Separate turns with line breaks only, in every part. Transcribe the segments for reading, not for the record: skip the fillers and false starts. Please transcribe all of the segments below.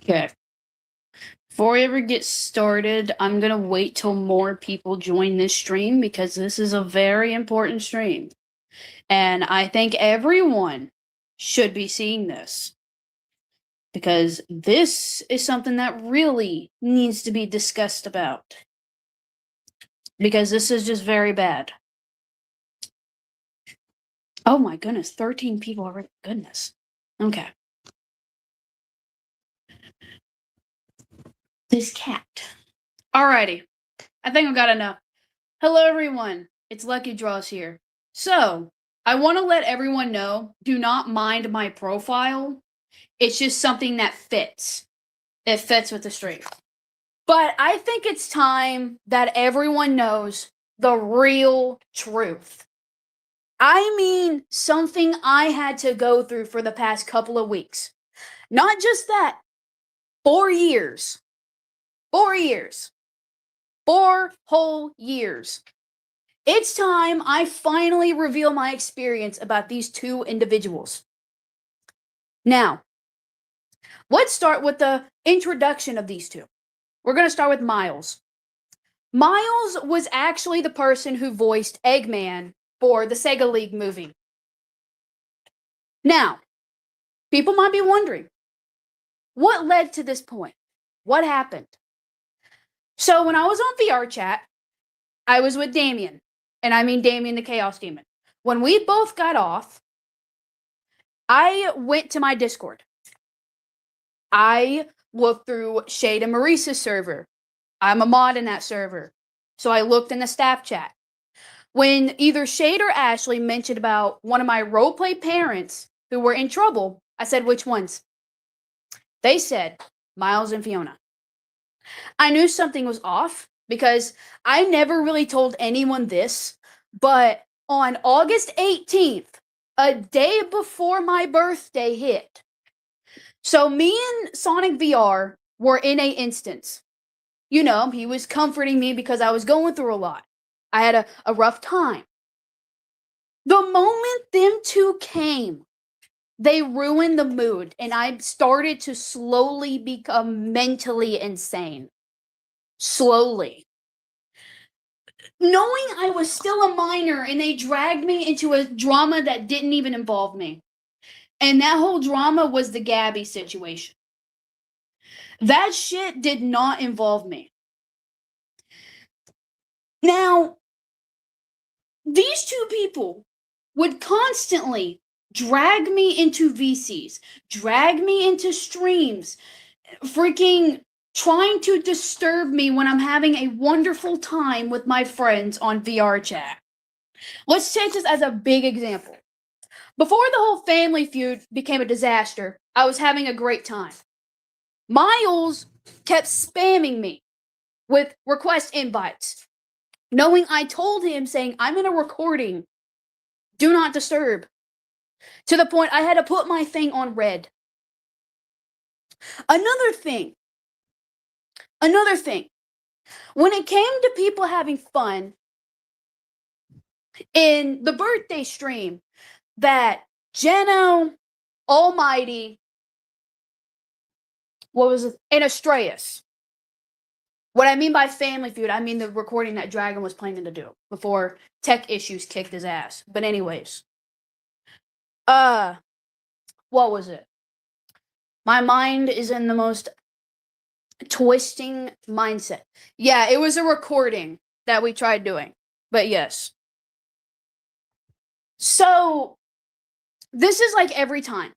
Okay. Before we ever get started, I'm going to wait till more people join this stream because this is a very important stream. And I think everyone should be seeing this because this is something that really needs to be discussed about because this is just very bad. Oh my goodness, 13 people already. Goodness. Okay. This cat. Alrighty. I think I got enough. Hello, everyone. It's Lucky Draws here. So, I want to let everyone know, do not mind my profile. It's just something that fits. It fits with the stream. But I think it's time that everyone knows the real truth. I mean, something I had to go through for the past couple of weeks. Not just that, 4 years. 4 years. 4 whole years. It's time I finally reveal my experience about these two individuals. Now, let's start with the introduction of these two. We're going to start with Miles. Miles was actually the person who voiced Eggman for the Sega League movie. Now, people might be wondering, what led to this point? What happened? So when I was on VR chat, I was with Damien, and I mean Damien the Chaos Demon. When we both got off, I went to my Discord. I looked through Shade and Maurice's server. I'm a mod in that server. So I looked in the staff chat. When either Shade or Ashley mentioned about one of my roleplay parents who were in trouble, I said, which ones? They said, Miles and Fiona. I knew something was off because I never really told anyone this, but on August 18th, a day before my birthday hit, so me and Sonic VR were in a instance. You know, he was comforting me because I was going through a lot. I had a rough time. The moment them two came, they ruined the mood, and I started to slowly become mentally insane. Slowly. Knowing I was still a minor and they dragged me into a drama that didn't even involve me. And that whole drama was the Gabby situation. That shit did not involve me. Now, these two people would constantly drag me into VCs, drag me into streams, freaking trying to disturb me when I'm having a wonderful time with my friends on VR chat. Let's take this as a big example. Before the whole family feud became a disaster, I was having a great time. Miles kept spamming me with request invites, knowing I told him saying, I'm in a recording, do not disturb. To the point I had to put my thing on red. Another thing, when it came to people having fun in the birthday stream that Geno, Almighty, what was it, and Astraeus. What I mean by family feud, I mean the recording that Dragon was planning to do before tech issues kicked his ass. But anyways, what was it? My mind is in the most twisting mindset. Yeah, it was a recording that we tried doing. But yes. So, this is like every time.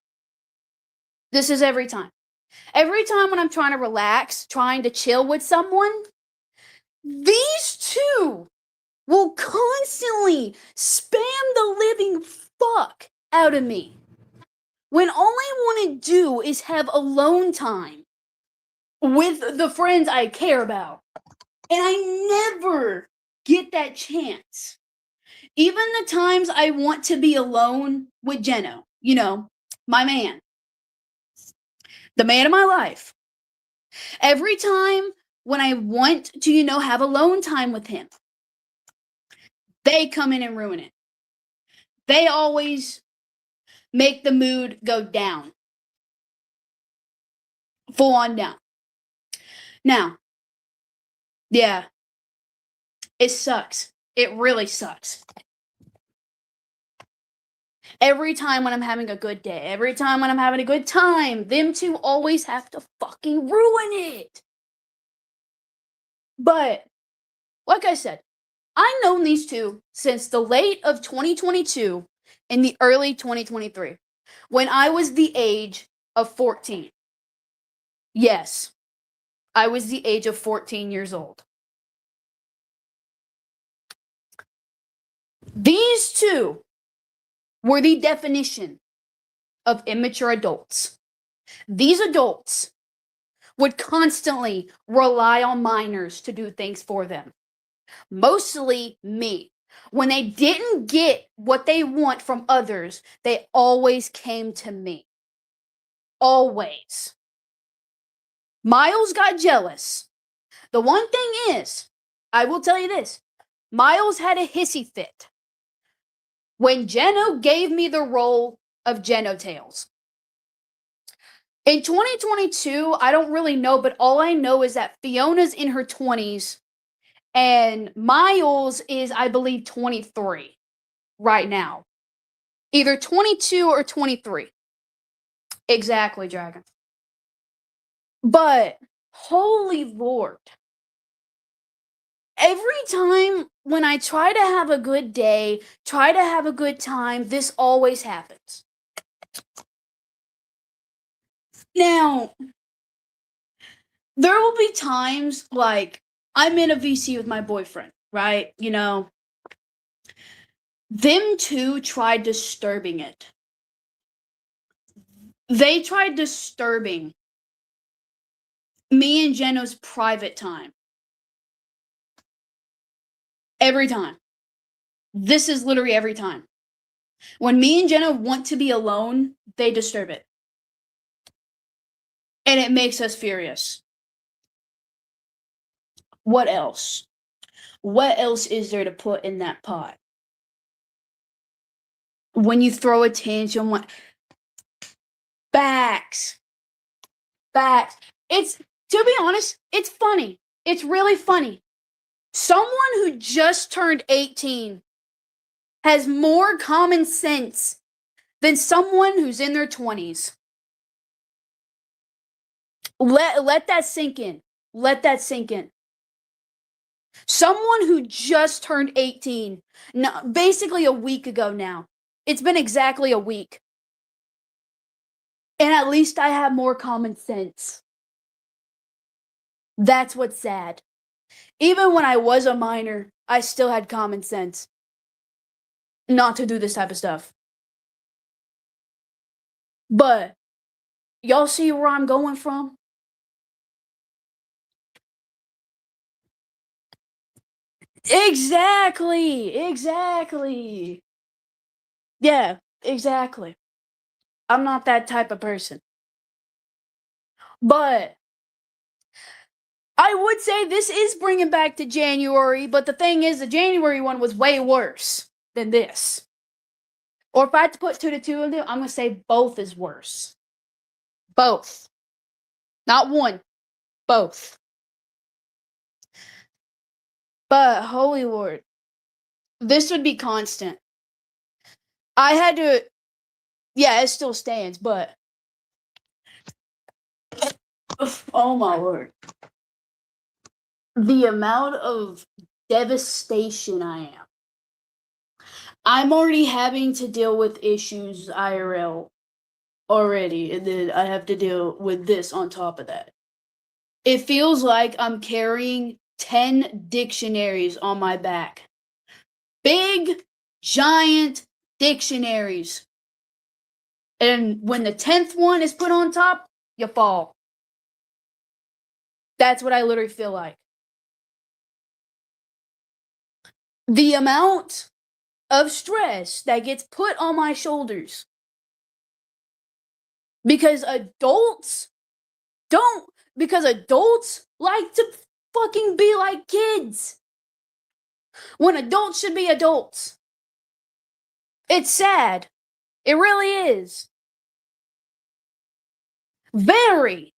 This is every time. Every time when I'm trying to relax, trying to chill with someone, these two will constantly spam the living fuck out of me when all I want to do is have alone time with the friends I care about. And I never get that chance. Even the times I want to be alone with Geno, you know, my man, the man of my life. Every time when I want to, you know, have alone time with him, they come in and ruin it. They always make the mood go down. Full on down. Now, yeah, it sucks. It really sucks. Every time when I'm having a good day, every time when I'm having a good time, them two always have to fucking ruin it. But, like I said, I've known these two since the late of 2022 and the early 2023, when I was the age of 14. Yes, I was the age of 14 years old. These two were the definition of immature adults. These adults would constantly rely on minors to do things for them. Mostly me. When they didn't get what they want from others, they always came to me. Always. Miles got jealous. The one thing is, I will tell you this, Miles had a hissy fit when Geno gave me the role of Geno Tails. In 2022, I don't really know, but all I know is that Fiona's in her 20s and Miles is, I believe, 23 right now. Either 22 or 23. Exactly, Dragon. But, holy Lord. Every time when I try to have a good day, try to have a good time, this always happens. Now, there will be times like I'm in a VC with my boyfriend, right? You know, them two tried disturbing it. They tried disturbing me and Geno's private time. Every time. This is literally every time. When me and Geno want to be alone, they disturb it. And it makes us furious. What else? What else is there to put in that pot? When you throw a tantrum, what? Facts. Facts. It's, to be honest, it's funny. It's really funny. Someone who just turned 18 has more common sense than someone who's in their 20s. Let that sink in. Let that sink in. Someone who just turned 18, no, basically a week ago now. It's been exactly a week. And at least I have more common sense. That's what's sad. Even when I was a minor, I still had common sense not to do this type of stuff. But, y'all see where I'm going from? Exactly. Yeah, exactly. I'm not that type of person. But I would say this is bringing back to January, but the thing is, the January one was way worse than this. Or if I had to put two to two of them, I'm going to say both is worse. Both. Not one. Both. But, holy Lord, this would be constant. I had to, yeah, it still stands, but, oh my Lord. The amount of devastation I am. I'm already having to deal with issues IRL already, and then I have to deal with this on top of that. It feels like I'm carrying 10 dictionaries on my back. Big, giant dictionaries. And when the 10th one is put on top, you fall. That's what I literally feel like. The amount of stress that gets put on my shoulders. Because adults like to fucking be like kids. When adults should be adults. It's sad. It really is. Very.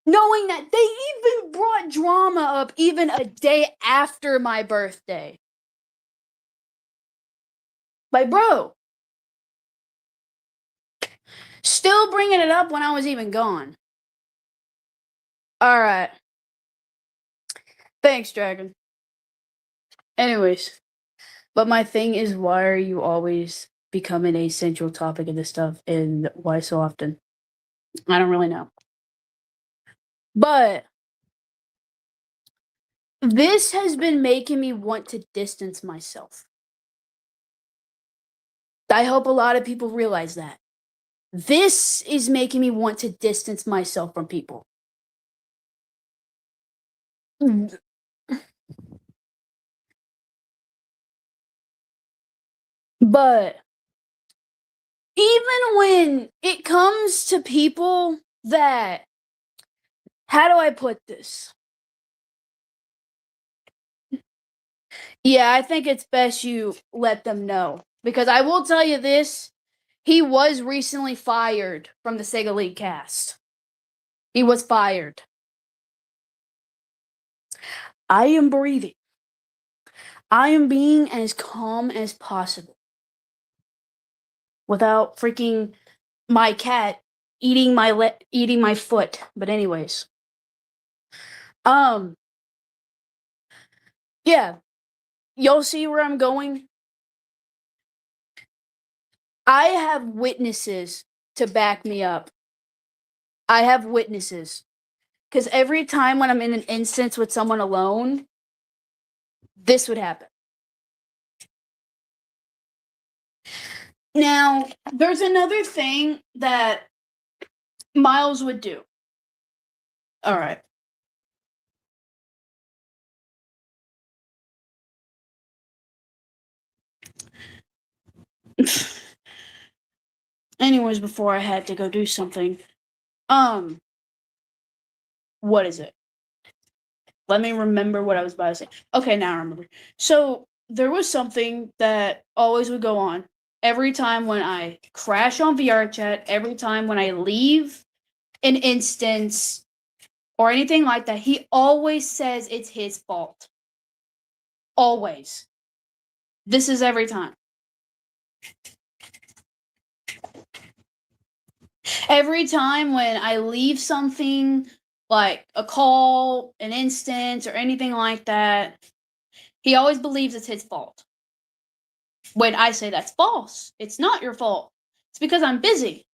knowing that they even brought drama up even a day after my birthday. Like, bro, still bringing it up when I was even gone. All right. Thanks, Dragon. Anyways, but my thing is, why are you always becoming a central topic of this stuff, and why so often? I don't really know. But this has been making me want to distance myself. I hope a lot of people realize that. This is making me want to distance myself from people. But even when it comes to people that, how do I put this? Yeah, I think it's best you let them know. Because I will tell you this, he was recently fired from the Sega League cast. He was fired. I am breathing. I am being as calm as possible without freaking my cat eating my foot. But anyways, um, yeah, you'll see where I'm going. I have witnesses to back me up. I have witnesses. Because every time when I'm in an instance with someone alone, this would happen. Now, there's another thing that Miles would do. All right. Anyways, before I had to go do something, um, what is it? Let me remember what I was about to say. Okay, now I remember. So there was something that always would go on every time when I crash on VR chat, every time when I leave an instance or anything like that. He always says it's his fault. Always. This is every time. Every time when I leave something like a call, an instance, or anything like that, he always believes it's his fault. When I say that's false, it's not your fault. It's because I'm busy.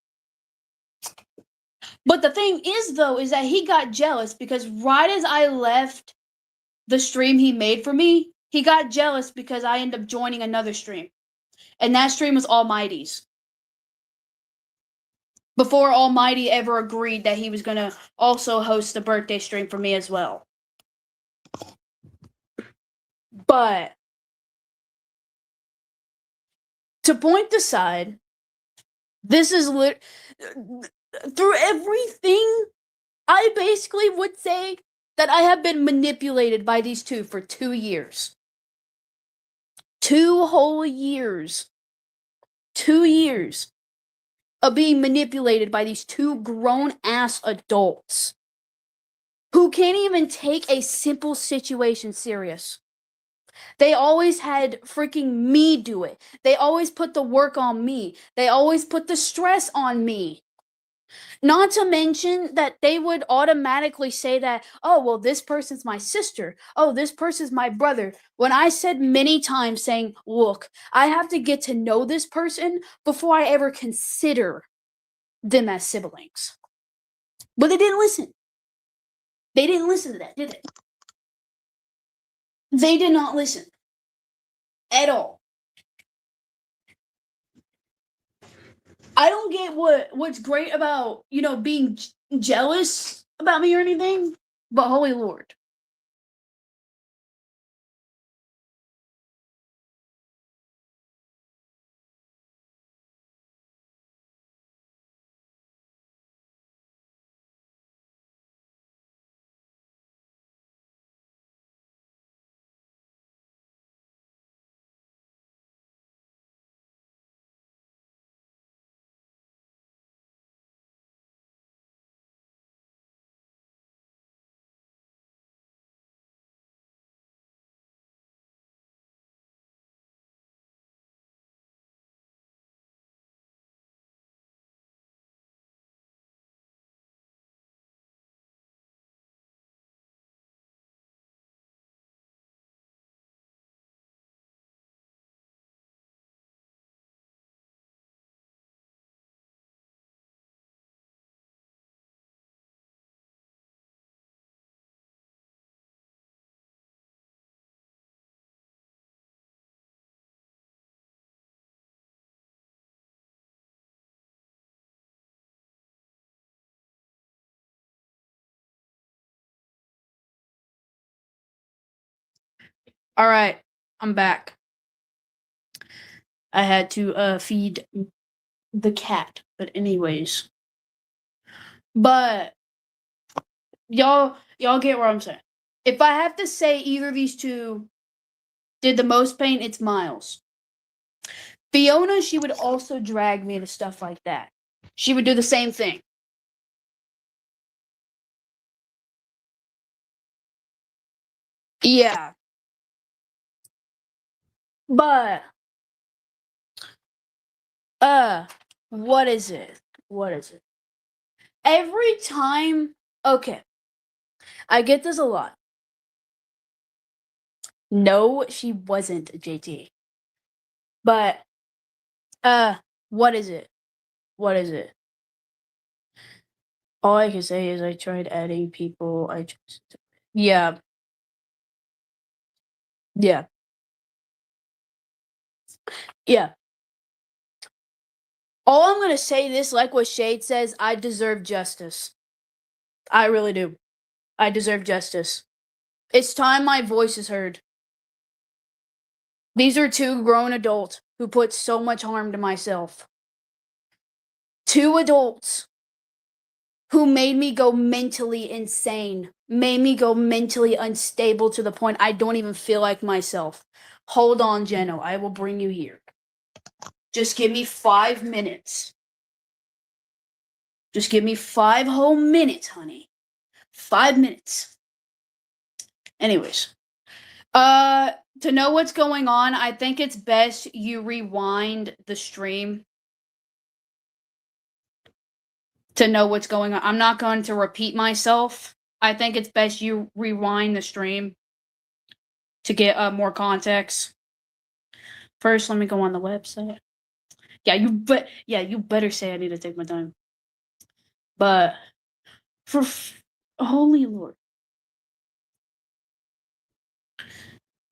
But the thing is, though, is that he got jealous because right as I left the stream he made for me, he got jealous because I ended up joining another stream. And that stream was Almighty's. Before Almighty ever agreed that he was going to also host a birthday stream for me as well. But to point aside, this is through everything, I basically would say that I have been manipulated by these two for 2 years. 2 whole years. 2 years of being manipulated by these two grown ass adults who can't even take a simple situation serious. They always had freaking me do it. They always put the work on me. They always put the stress on me. Not to mention that they would automatically say that, oh, well, this person's my sister. Oh, this person's my brother. When I said many times saying, look, I have to get to know this person before I ever consider them as siblings. But they didn't listen. They didn't listen to that, did they? They did not listen at all. I don't get what's great about, being jealous about me or anything, but holy lord. All right, I'm back. I had to feed the cat, but anyways, but y'all get what I'm saying. If I have to say either of these two did the most pain, it's Miles. Fiona, she would also drag me to stuff like that. She would do the same thing. Yeah. But what is it? What is it? Every time, okay. I get this a lot. No, she wasn't, JT. But what is it? What is it? All I can say is I tried adding people. Yeah. Yeah. Yeah. All I'm gonna say this, like what Shade says, I deserve justice. I really do. I deserve justice. It's time my voice is heard. These are two grown adults who put so much harm to myself. Two adults who made me go mentally insane, made me go mentally unstable to the point I don't even feel like myself. Hold on, Jeno. I will bring you here. Just give me 5 minutes. Just give me 5 whole minutes, honey. 5 minutes. Anyways, to know what's going on, I think it's best you rewind the stream to know what's going on. I'm not going to repeat myself. I think it's best you rewind the stream to get more context. First, let me go on the website. Yeah, you better say I need to take my time. But holy Lord.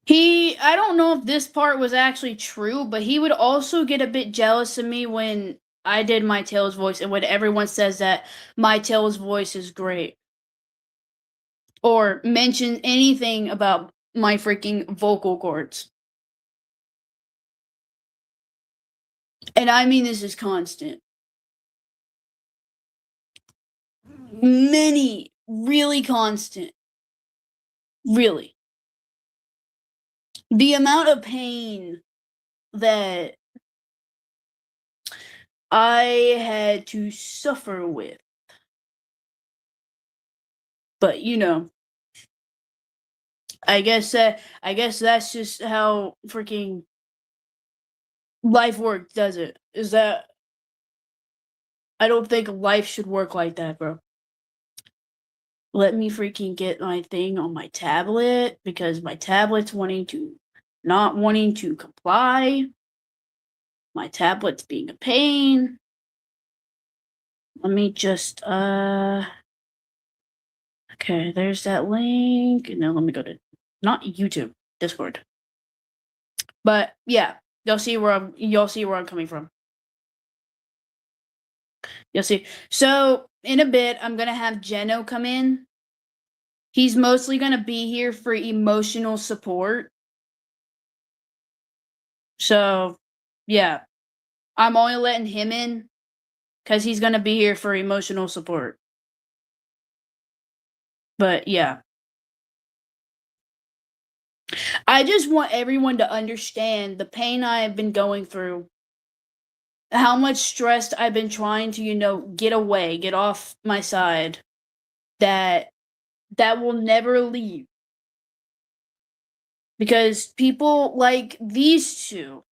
I don't know if this part was actually true, but he would also get a bit jealous of me when I did my Tails voice and when everyone says that my Tails voice is great. Or mention anything about my freaking vocal cords. And I mean this is constant. Many, really constant. Really. The amount of pain that I had to suffer with. But you know, I guess that's just how freaking life works, does it? Is that I don't think life should work like that, bro. Let me freaking get my thing on my tablet because my tablet's not wanting to comply. My tablet's being a pain. Let me just okay, there's that link. And now let me go to not YouTube, Discord. But yeah, you'll see where I'm coming from. You'll see. So in a bit, I'm gonna have Jeno come in. He's mostly gonna be here for emotional support. So yeah, I'm only letting him in because he's gonna be here for emotional support. But yeah. I just want everyone to understand the pain I have been going through, how much stress I've been trying to, get away, get off my side, that will never leave. Because people like these two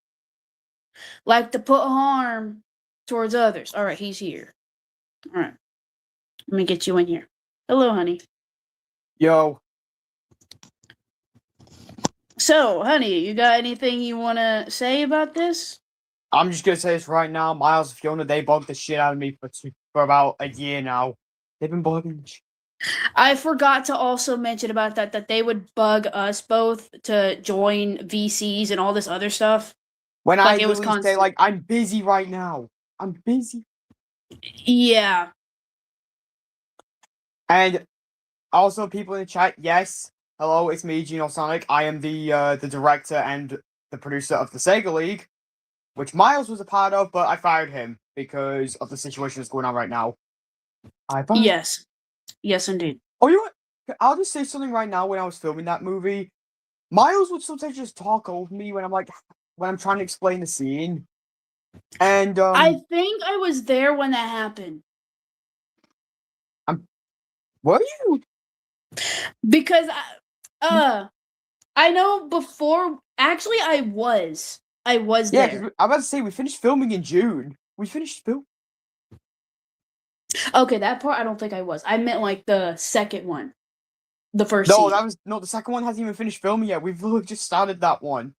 like to put harm towards others. All right, he's here. All right. Let me get you in here. Hello, honey.
Yo.
So, honey, you got anything you want to say about this?
I'm just gonna say this right now. Miles and Fiona, they bugged the shit out of me for about a year now. They've been bugging.
I forgot to also mention about that they would bug us both to join VCs and all this other stuff.
When
Like,
I
it was
literally say,
constant.
like, I'm busy right now. I'm busy.
Yeah.
And also, people in the chat, yes, hello, it's me, Geno Sonic. I am the director and the producer of the Sega League, which Miles was a part of, but I fired him because of the situation that's going on right now. I fired.
Yes. Yes, indeed.
Oh, you know what? I'll just say something right now. When I was filming that movie, Miles would sometimes just talk over me when I'm trying to explain the scene. And
I think I was there when that happened.
were you?
Because I know before. Actually, I was. I was
Yeah,
there.
because I'm about to say we finished filming in June. We finished film.
Okay, that part I don't think I was. I meant like the second one, the first
No,
season.
that was no. The second one hasn't even finished filming yet. We've literally just started that one.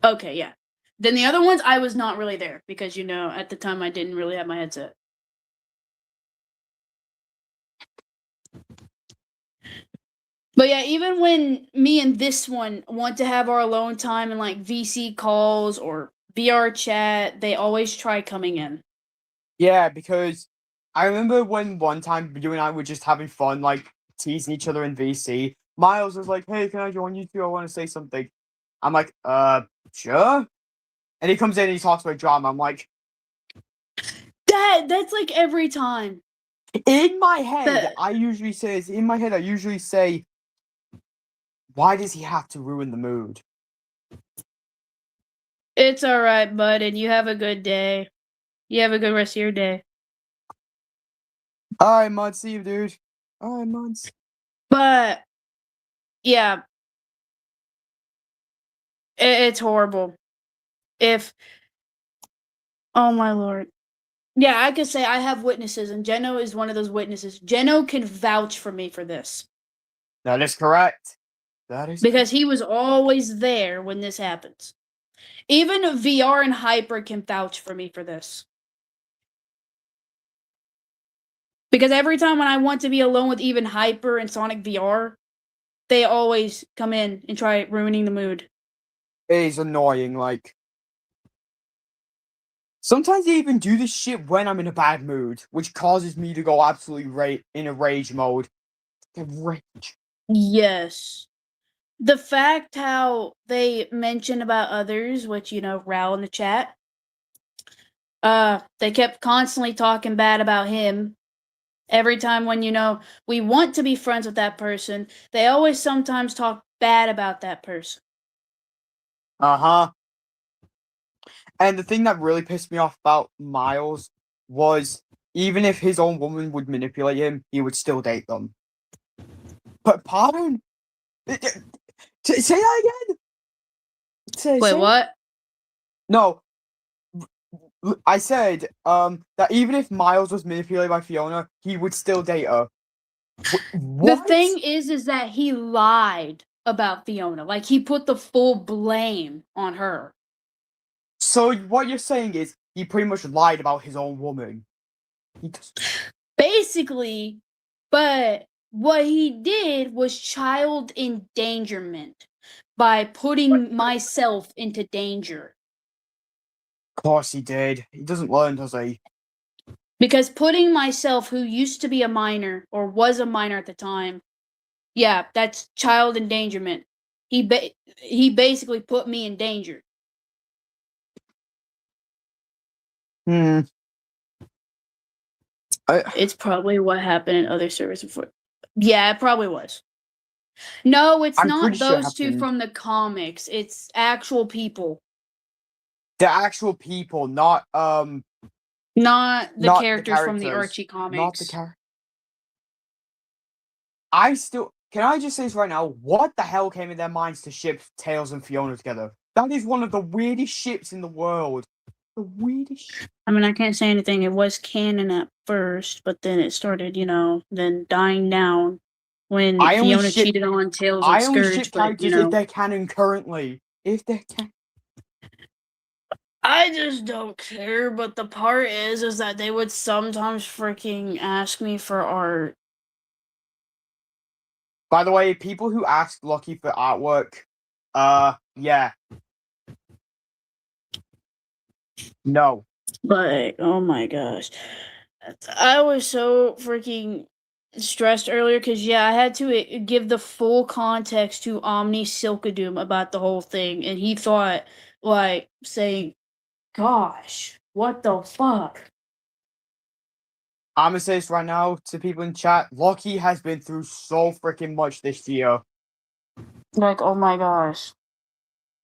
Okay, yeah. Then the other ones I was not really there because at the time I didn't really have my headset. But yeah, even when me and this one want to have our alone time and like VC calls or VR chat, they always try coming in.
Yeah, because I remember when one time you and I were just having fun, like teasing each other in VC. Miles was like, "Hey, can I join you two? I want to say something." I'm like, sure." And he comes in and he talks about drama. I'm like,
That's like every time.
in my head,
That
I usually say, why does he have to ruin the mood?
it's all right, bud, and you have a good day. You have a good rest of your day.
All right, Mud, see you, dude. All right, Muds.
But yeah, it's horrible. Oh my lord. Yeah, I could say I have witnesses, and Geno is one of those witnesses. Geno can vouch for me for this.
That is correct. That is
Because he was always there when this happens. Even VR and Hyper can vouch for me for this. Because every time when I want to be alone with even Hyper and Sonic VR, they always come in and try ruining the mood.
It is annoying. Like sometimes they even do this shit when I'm in a bad mood, which causes me to go absolutely in a rage mode. Rage.
Yes. The fact how they mention about others, which, Ral in the chat, they kept constantly talking bad about him. Every time when, we want to be friends with that person, they always sometimes talk bad about that person.
Uh-huh. And the thing that really pissed me off about Miles was even if his own woman would manipulate him, he would still date them. But pardon? Say that again?
Wait, what?
No. I said that even if Miles was manipulated by Fiona, he would still date her.
The
What?
thing is that he lied about Fiona. Like, he put the full blame on her.
So what you're saying is he pretty much lied about his own woman.
Basically, but what he did was child endangerment by putting myself into danger.
Of course he did. He doesn't learn, does he?
Because putting myself, who used to be a minor or was a minor at the time, yeah, that's child endangerment. He basically put me in danger.
Hmm.
It's probably what happened in other servers before. Yeah, it probably was. No, it's
I'm pretty
not
sure it
those two
happened.
from the comics. It's actual people.
The actual people, not
Not the
not the
characters from the
characters.
Archie
Not the
comics.
character. Can I just say this right now? What the hell came in their minds to ship Tails and Fiona together? That is one of the weirdest ships in the world. The weirdest.
I mean, I can't say anything. It was canon at first, but then it started, then dying down when
I only
Fiona
ship.
cheated on Tails and
I only
Scourge.
ship
But
characters if they're canon currently. If they're canon.
I just don't care. But the part is that they would sometimes freaking ask me for art.
By the way, people who ask Lucky for artwork, yeah. No.
But oh my gosh, I was so freaking stressed earlier because I had to give the full context to Omni Silkadoom about the whole thing, and he thought like saying, "Gosh, what the fuck."
I'm gonna say this right now to people in chat. Loki has been through so freaking much this year.
Like, oh my gosh.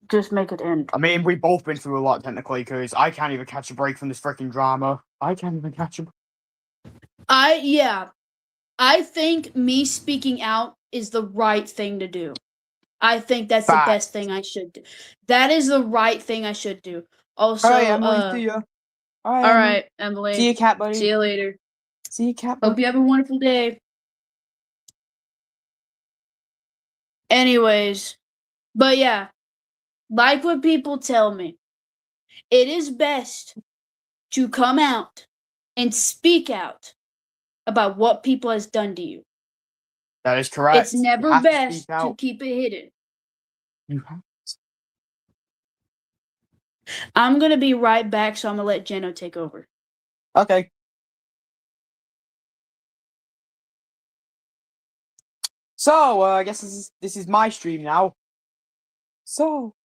Just make it end.
I mean, we've both been through a lot technically, because I can't even catch a break from this freaking drama. I can't even catch a break.
I think me speaking out is the right thing to do. I think that's the
Fact.
best thing I should do. That is the right thing I should do. Also,
All right, Emily, see ya.
All right, Emily.
See you, cat buddy.
See you later.
See you, cat buddy.
Hope you have a wonderful day. Anyways, but yeah, like what people tell me, it is best to come out and speak out about what people has done to you.
That is correct.
It's never best to keep it hidden.
You have to.
I'm gonna be right back, so I'm gonna let Jeno take over.
Okay. So, I guess this is my stream now. So.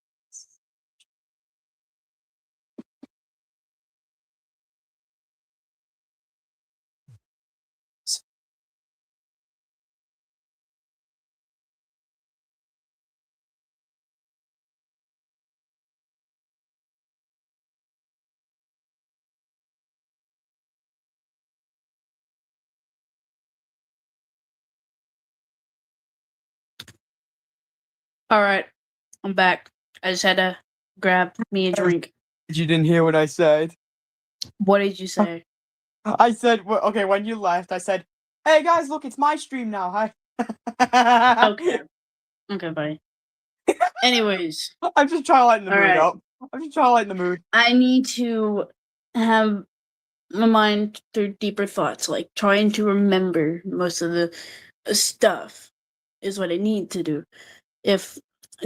All right, I'm back. I just had to grab me a drink.
You didn't hear what I said.
What did you say?
I said, okay, when you left, I said, hey guys, look, it's my stream now. Hi.
Okay. Okay, buddy. Anyways.
I'm just trying to lighten the mood
right.
up. I'm just trying to lighten the mood.
I need to have my mind through deeper thoughts, like trying to remember most of the stuff is what I need to do.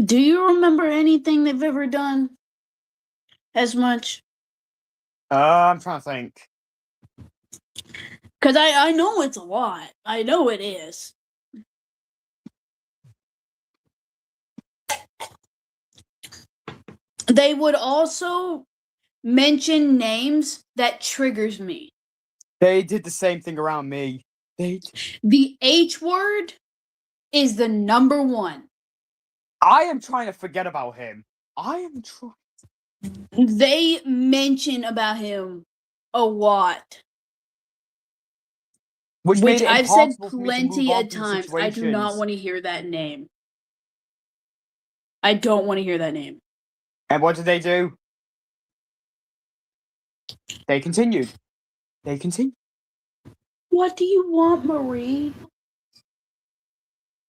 Do you remember anything they've ever done as much?
I'm trying to think.
Because I know it's a lot. I know it is. They would also mention names that triggers me.
They did the same thing around me.
The H word is the number one.
I am trying to forget about him. I am trying.
They mention about him a lot. Which I've said plenty of times. I do not want to hear that name. I don't want to hear that name.
And what did they do? They continued.
What do you want, Marie?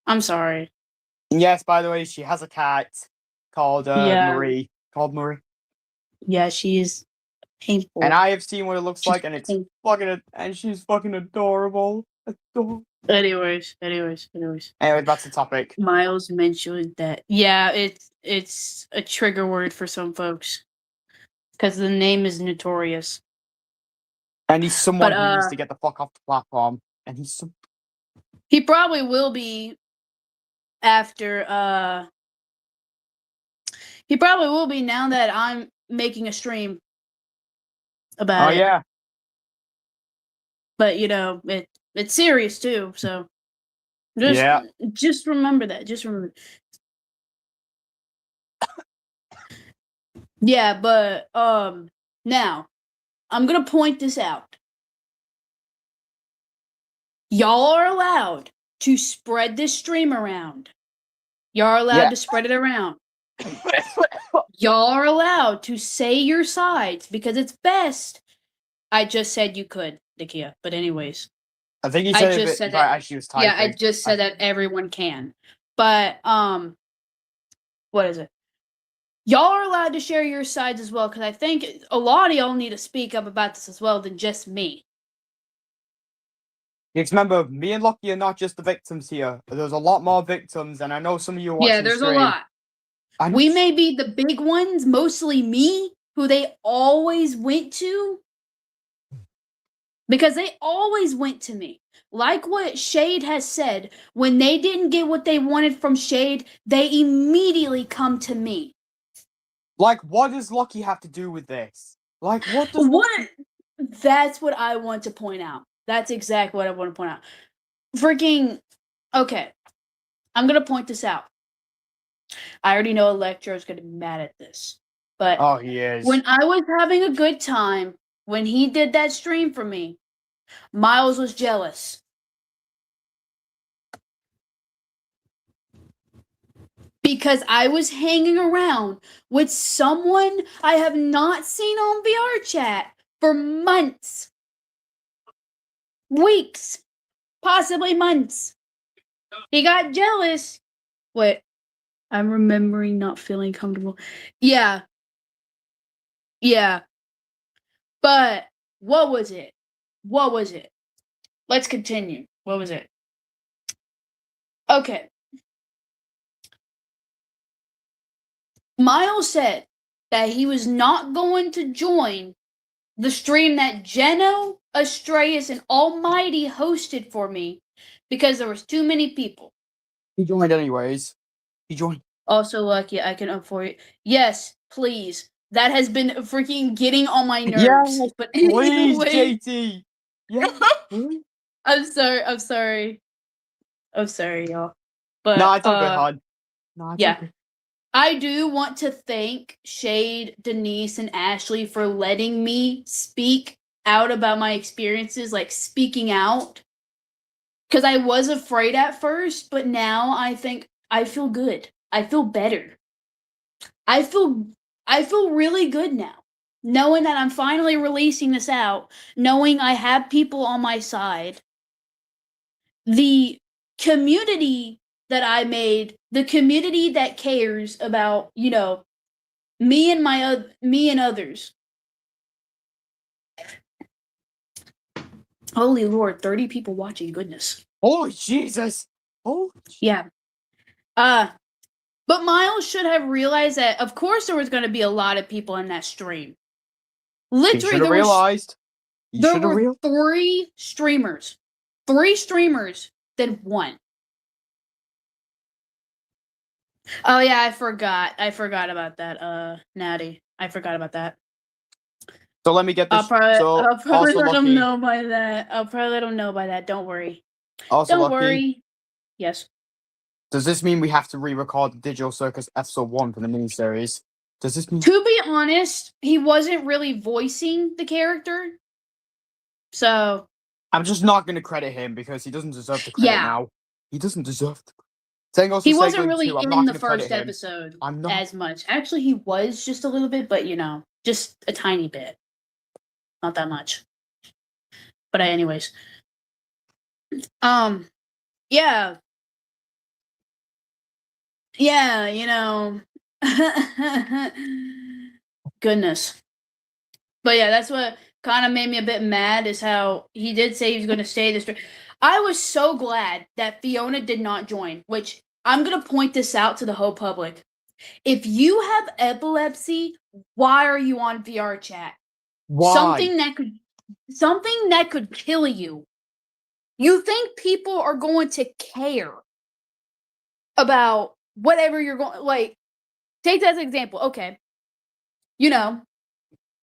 I'm sorry.
Yes, by the way, she has a cat called Marie. Called Marie.
Yeah, she is painful.
And I have seen what it looks like, and it's and she's fucking adorable.
Anyways.
Anyway, that's the topic.
Miles mentioned that. Yeah, it's a trigger word for some folks because the name is notorious.
And he's someone who needs to get the fuck off the platform. And
he probably will be after he probably will be now that I'm making a stream about it.
Oh yeah.
But it's serious too, so just remember that. Just remember. Yeah, but now I'm gonna point this out. Y'all are allowed to spread this stream around. Y'all are allowed to spread it around. Y'all are allowed to say your sides because it's best. I just said you could, Nikia. But anyways.
I think he said that as she was typing.
Yeah, I just said that everyone can. But what is it? Y'all are allowed to share your sides as well, because I think a lot of y'all need to speak up about this as well than just me.
Because remember, me and Lockie are not just the victims here. There's a lot more victims, and I know some of you are watching.
Yeah, there's a lot. We may be the big ones, mostly me, who they always went to. Because they always went to me. Like what Shade has said, when they didn't get what they wanted from Shade, they immediately come to me.
Like, what does Lucky have to do with this? Like, what does
What? That's what I want to point out. That's exactly what I want to point out. Freaking. Okay. I'm going to point this out. I already know Electro is going to be mad at this. But
Oh, he is.
when I was having a good time, when he did that stream for me, Miles was jealous. Because I was hanging around with someone I have not seen on VR chat for months, weeks, possibly months. He got jealous. Wait, I'm remembering not feeling comfortable. Yeah. Yeah. But what was it? What was it? Let's continue. What was it? Okay. Miles said that he was not going to join the stream that Geno, Astraeus, and Almighty hosted for me because there was too many people.
He joined anyways. He joined.
Also, Lucky, I can up for you. Yes, please. That has been freaking getting on my nerves.
Yes,
But
please,
anyway,
JT. Yeah. please.
I'm sorry, y'all. But
No, it's all good, hon. No, it's
yeah.
okay.
I do want to thank Shade, Denise, and Ashley for letting me speak out about my experiences, like speaking out. Because I was afraid at first, but now I think I feel good. I feel better. I feel really good now. Knowing that I'm finally releasing this out, knowing I have people on my side. The community that I made, the community that cares about, me and others. Holy Lord, 30 people watching, goodness.
Oh, Jesus. Oh.
Yeah. But Miles should have realized that, of course, there was going to be a lot of people in that stream. Literally,
He realized.
There were 3 streamers. 3 streamers, then 1. Oh, yeah, I forgot. I forgot about that, Natty. I forgot about that.
So let me get this.
I'll probably let
Lucky.
them know by that. Don't worry.
Also,
Don't
Lucky.
worry. Yes.
Does this mean we have to re-record the Digital Circus episode 1 for the miniseries? Does this mean?
To be honest, he wasn't really voicing the character. So
I'm just not going to credit him because he doesn't deserve the credit now. He doesn't deserve the credit.
He wasn't really in the first episode
I'm not
as much. Actually, he was just a little bit, but just a tiny bit. Not that much. But anyways. Yeah. Yeah, goodness. But yeah, that's what kind of made me a bit mad is how he did say he was going to stay this. I was so glad that Fiona did not join, which I'm going to point this out to the whole public. If you have epilepsy, why are you on VR chat?
Why?
Something that could kill you. You think people are going to care about whatever you're going, like, take that as an example. Okay. No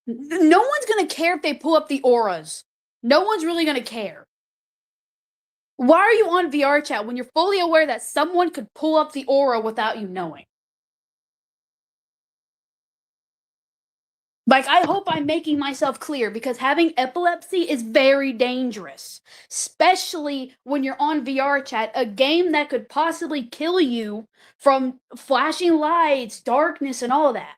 one's going to care if they pull up the auras. No one's really going to care. Why are you on VR chat when you're fully aware that someone could pull up the aura without you knowing? Like, I hope I'm making myself clear because having epilepsy is very dangerous, especially when you're on VR chat, a game that could possibly kill you from flashing lights, darkness, and all that.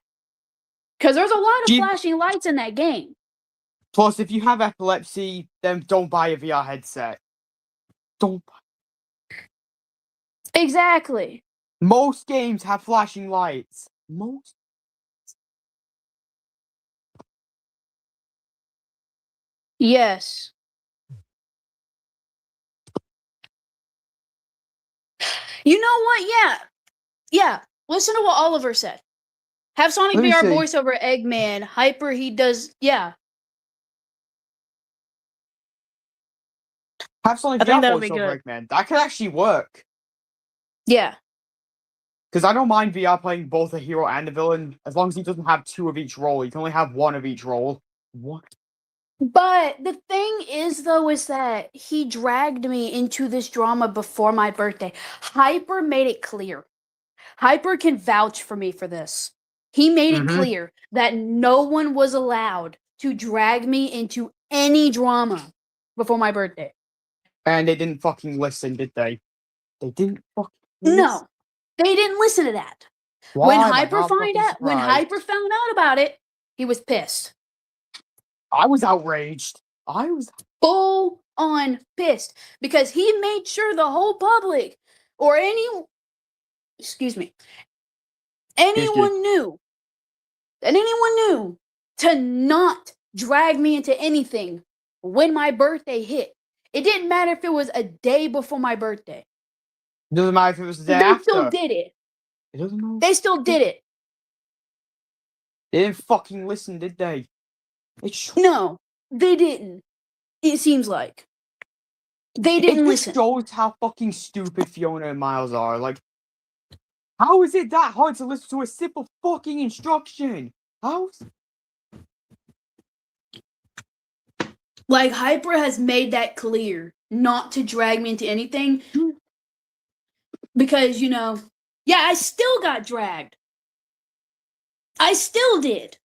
Because there's a lot of flashing lights in that game.
Plus, if you have epilepsy, then don't buy a VR headset. Don't buy.
Exactly.
Most games have flashing lights. Most.
Yes. You know what? Yeah. Listen to what Oliver said. Have Sonic VR voiceover Eggman. Hyper, he does. Yeah.
Have Sonic
I think
VR
that would be
voiceover
good.
Eggman. That could actually work.
Yeah.
Because I don't mind VR playing both a hero and a villain, as long as he doesn't have two of each role. He can only have one of each role. What?
But the thing is, though, is that he dragged me into this drama before my birthday. Hyper made it clear. Hyper can vouch for me for this. He made it clear that no one was allowed to drag me into any drama before my birthday.
And they didn't fucking listen, did they? They didn't fucking listen.
No, they didn't listen to that.
Why?
When
am I
Hyper
not fucking
when
surprised?
Hyper found out about it, he was pissed.
I was outraged. I was
Full on pissed because he made sure the whole public or anyone knew to not drag me into anything when my birthday hit. It didn't matter if it was a day before my birthday.
It doesn't matter if it was the day
They
after.
still did it.
It doesn't matter.
They still did it.
They didn't fucking listen, did they?
No, they didn't. It seems like they didn't
It just
listen.
shows how fucking stupid Fiona and Miles are. Like, how is it that hard to listen to a simple fucking instruction? How?
Like, Hyper has made that clear not to drag me into anything. Because, yeah, I still got dragged. I still did.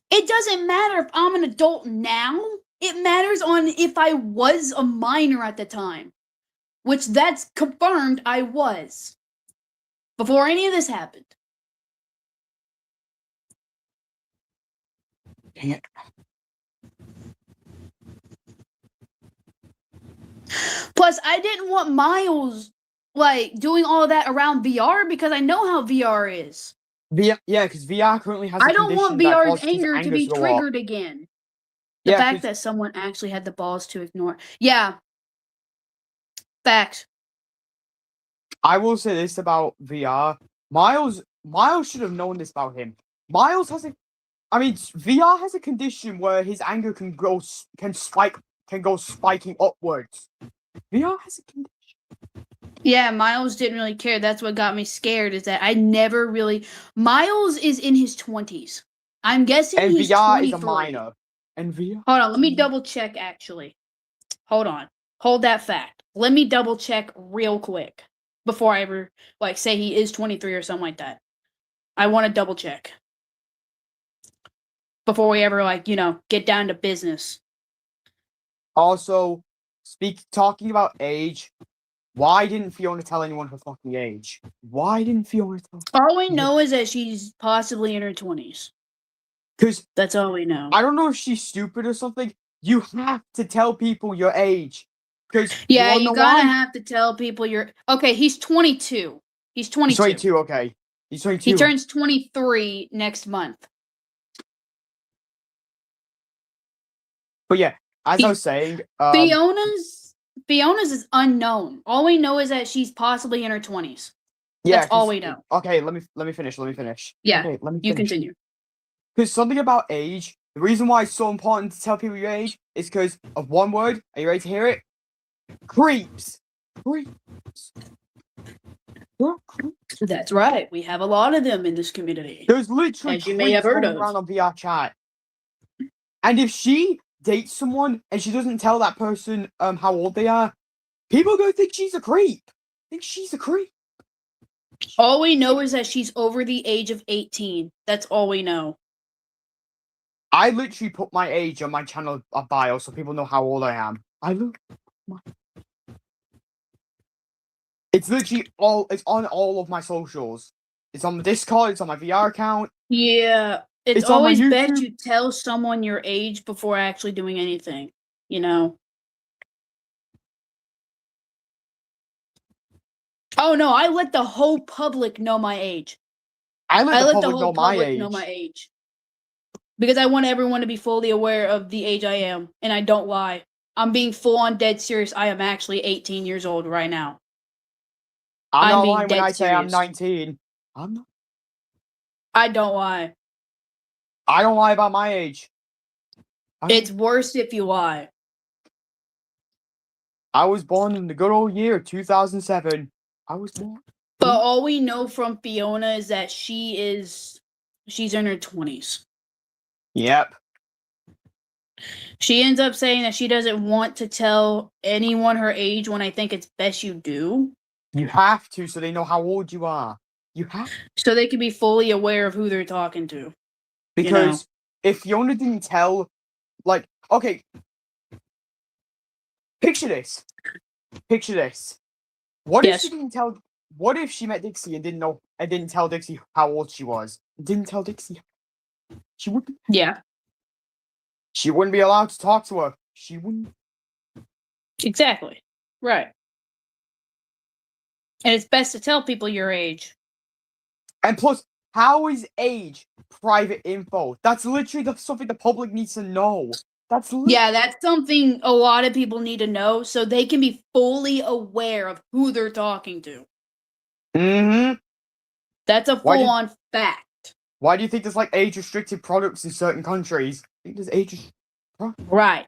It doesn't matter if I'm an adult now. It matters on if I was a minor at the time. Which that's confirmed I was. Before any of this happened.
Dang it.
Plus, I didn't want Miles, doing all of that around VR because I know how VR is.
Yeah, because VR currently has a
I don't want
condition that
VR's
causes his
anger to be
go up.
triggered again. The
Yeah,
fact that someone actually had the balls to ignore. Yeah. Facts.
I will say this about VR. Miles should have known this about him. Miles has VR has a condition where his anger can go spiking upwards. VR has a condition.
Yeah, Miles didn't really care. That's what got me scared, is that I never really... Miles is in his 20s. I'm guessing
And
he's
VR
23.
is a minor. And VR...
Hold on, let me double check, actually. Hold on. Hold that fact. Let me double check real quick before I ever, say he is 23 or something like that. I want to double check. Before we ever, get down to business.
Also, talking about age, why didn't Fiona tell anyone her fucking age? Why didn't Fiona tell?
All we know is that she's possibly in her 20s.
Because
that's all we know.
I don't know if she's stupid or something. You have to tell people your age. Because
yeah, you gotta have to tell people your... Okay, he's 22. He's 22.
He's 22, okay. He's 22.
He turns 23 next month.
But yeah, as I was saying...
Fiona's is unknown. All we know is that she's possibly in her 20s.
Yeah,
that's all we know.
Okay, let me finish.
Yeah,
okay, let me
you
finish.
continue.
Because something about age, the reason why it's so important to tell people your age is because of one word. Are you ready to hear it? Creeps. Creeps.
That's right. We have a lot of them in this community.
There's literally
as you may have heard
going
of
around on VR chat. And if she dates someone and she doesn't tell that person how old they are, people are gonna think she's a creep.
All we know is that she's over the age of 18. That's all we know.
I literally put my age on my channel bio so people know how old I am. It's literally it's on all of my socials. It's on the Discord, it's on my VR account.
Yeah, it's always best you tell someone your age before actually doing anything, Oh no, I let the whole public know my age.
I let the public know my
age. Because I want everyone to be fully aware of the age I am, and I don't lie. I'm being full on dead serious. I am actually 18 years old right now.
I'm not lying when I say I'm 19. I'm not.
I don't lie.
I don't lie about my age.
It's worse if you lie.
I was born in the good old year 2007. I was born.
But all we know from Fiona is that she's in her 20s.
Yep.
She ends up saying that she doesn't want to tell anyone her age when I think it's best you do.
You have to, so they know how old you are. You have to.
So they can be fully aware of who they're talking to.
Because if Fiona didn't tell, like, okay, picture this. Picture this. What if she didn't tell? What if she met Dixie and didn't tell Dixie how old she was? Didn't tell Dixie. She wouldn't.
Yeah.
She wouldn't be allowed to talk to her. She wouldn't.
Exactly. Right. And it's best to tell people your age.
And plus, how is age private info? That's literally something the public needs to know. That's
something a lot of people need to know so they can be fully aware of who they're talking to.
Mm-hmm.
That's a full-on fact.
Why do you think there's like age-restricted products in certain countries? I think there's age.
Right.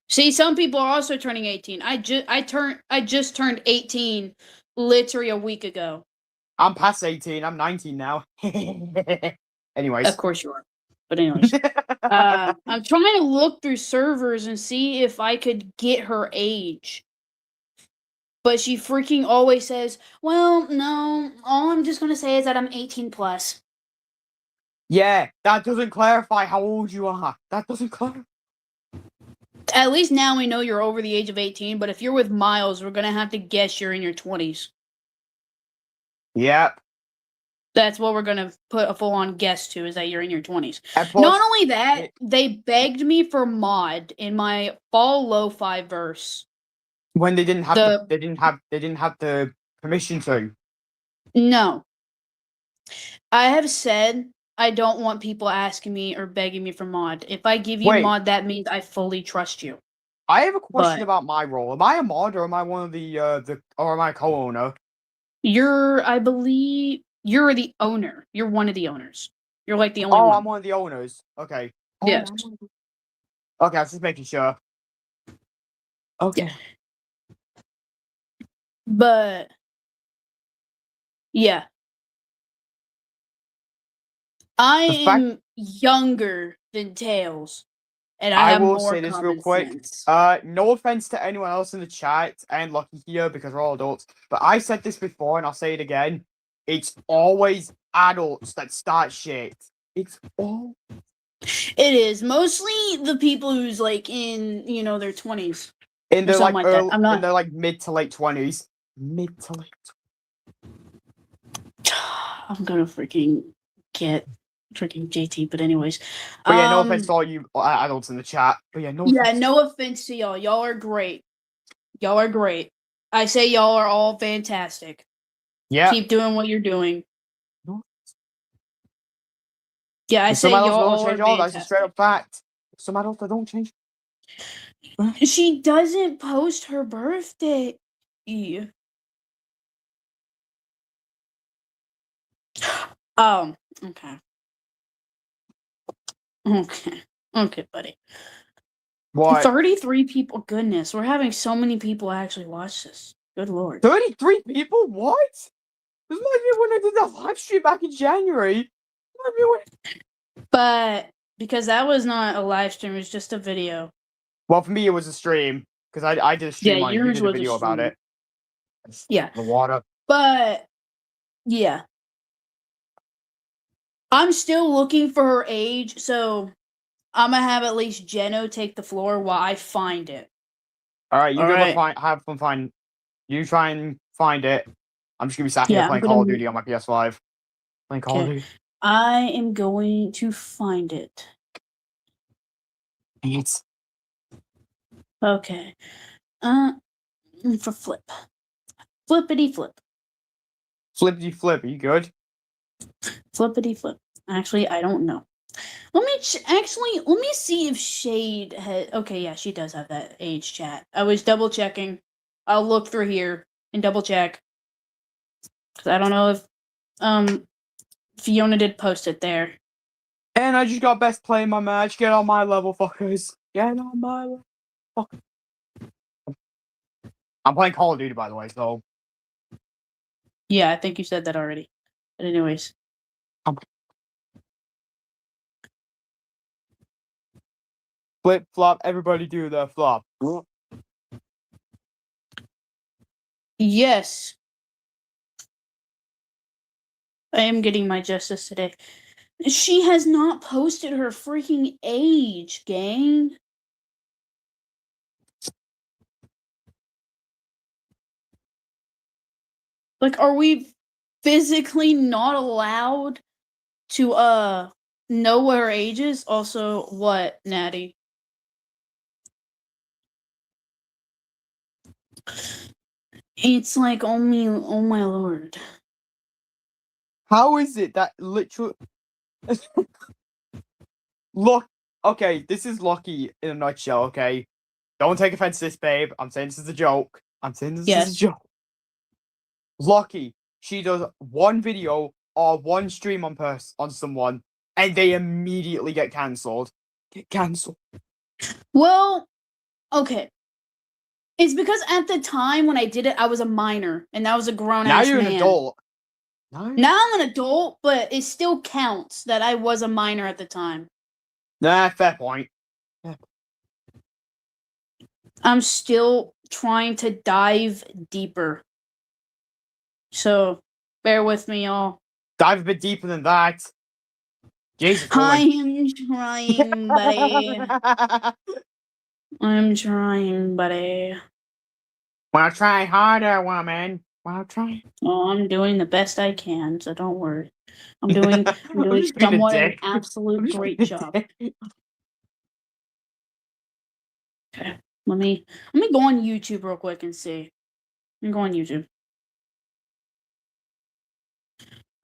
See, some people are also turning 18. I just turned 18 literally a week ago.
I'm past 18. I'm 19 now. Anyways.
Of course you are. But anyways. I'm trying to look through servers and see if I could get her age. But she freaking always says, well, no, all I'm just going to say is that I'm 18 plus.
Yeah, that doesn't clarify how old you are. That doesn't clarify.
At least now we know you're over the age of 18, but if you're with Miles, we're going to have to guess you're in your 20s.
Yep.
That's what we're going to put a full-on guess to, is that you're in your 20s.
Plus,
not only that, they begged me for mod in my fall lo-fi verse.
When they didn't have they didn't have the permission to.
No. I have said I don't want people asking me or begging me for mod. If I give you mod, that means I fully trust you.
I have a question about my role. Am I a mod or am I one of or am I a co-owner?
I believe you're the owner. You're one of the owners. You're like the only one.
Oh, I'm one of the owners. Okay.
Yes.
Okay, I was just making sure. Okay.
Yeah. But yeah. I am younger than Tails. And I have
will
more
say this real quick.
sense.
No offense to anyone else in the chat and Lucky here because we're all adults, but I said this before and I'll say it again. It's always adults that start shit. It's all.
It is mostly the people who's like in their 20s.
In their like early, in their like mid to late 20s. Mid to late.
I'm gonna freaking get JT, but anyways.
But yeah, no offense to all you adults in the chat. But yeah,
no offense to y'all. Y'all are great. I say y'all are all fantastic.
Yeah.
Keep doing what you're doing. Yeah, I say y'all all are fantastic.
That's a straight up fact. Some adults that don't change.
She doesn't post her birthday. Okay. Okay, buddy.
What?
33 people. Goodness, we're having so many people actually watch this. Good lord.
33 people? What? This might be when I did that live stream back in January.
But because that was not a live stream, it was just a video.
Well, for me, it was a stream because I did a stream on it. You did a video about it.
Yeah.
The water.
But yeah. I'm still looking for her age, so I'm gonna have at least Jeno take the floor while I find it.
Alright, you have fun find. You try and find it. I'm just gonna be sat here playing Call of Duty on my PS5. Playing Call of Duty.
I am going to find it.
It's
okay. For flip. Flippity flip.
Flippity flip, are you good?
Flippity flip. Actually, I don't know. Let me see if Shade has. Okay, yeah, she does have that age chat. I was double checking. I'll look through here and double check. Cause I don't know if Fiona did post it there.
And I just got best play in my match. Get on my level, fuckers. Get on my level. fuck? I'm playing Call of Duty, by the way, so.
Yeah, I think you said that already. But anyways.
Flip, flop, everybody do the flop.
Yes. I am getting my justice today. She has not posted her freaking age, gang. Like, are we physically not allowed to know what her age is? Also, what, Natty? It's like, oh my lord.
How is it that literally... Look, okay, this is Lucky in a nutshell, okay? Don't take offense to this, babe. I'm saying this is a joke.
Yes.
Lucky, she does one video or one stream on someone, and they immediately get cancelled.
Well, okay. It's because at the time when I did it, I was a minor, and that was a grown
Now
ass
you're
man.
an adult.
Now I'm an adult, but it still counts that I was a minor at the time.
Nah, fair point.
I'm still trying to dive deeper. So, bear with me, y'all.
Dive a bit deeper than that. Jesus,
I
woman.
am trying, buddy. I'm trying, buddy.
Wanna try harder, woman? Wanna try?
Oh, I'm doing the best I can, so don't worry. I'm doing
just being a
somewhat an
dick.
absolute
I'm just
great
being a
job.
dick.
Okay, let me go on YouTube real quick and see. Let me go on YouTube.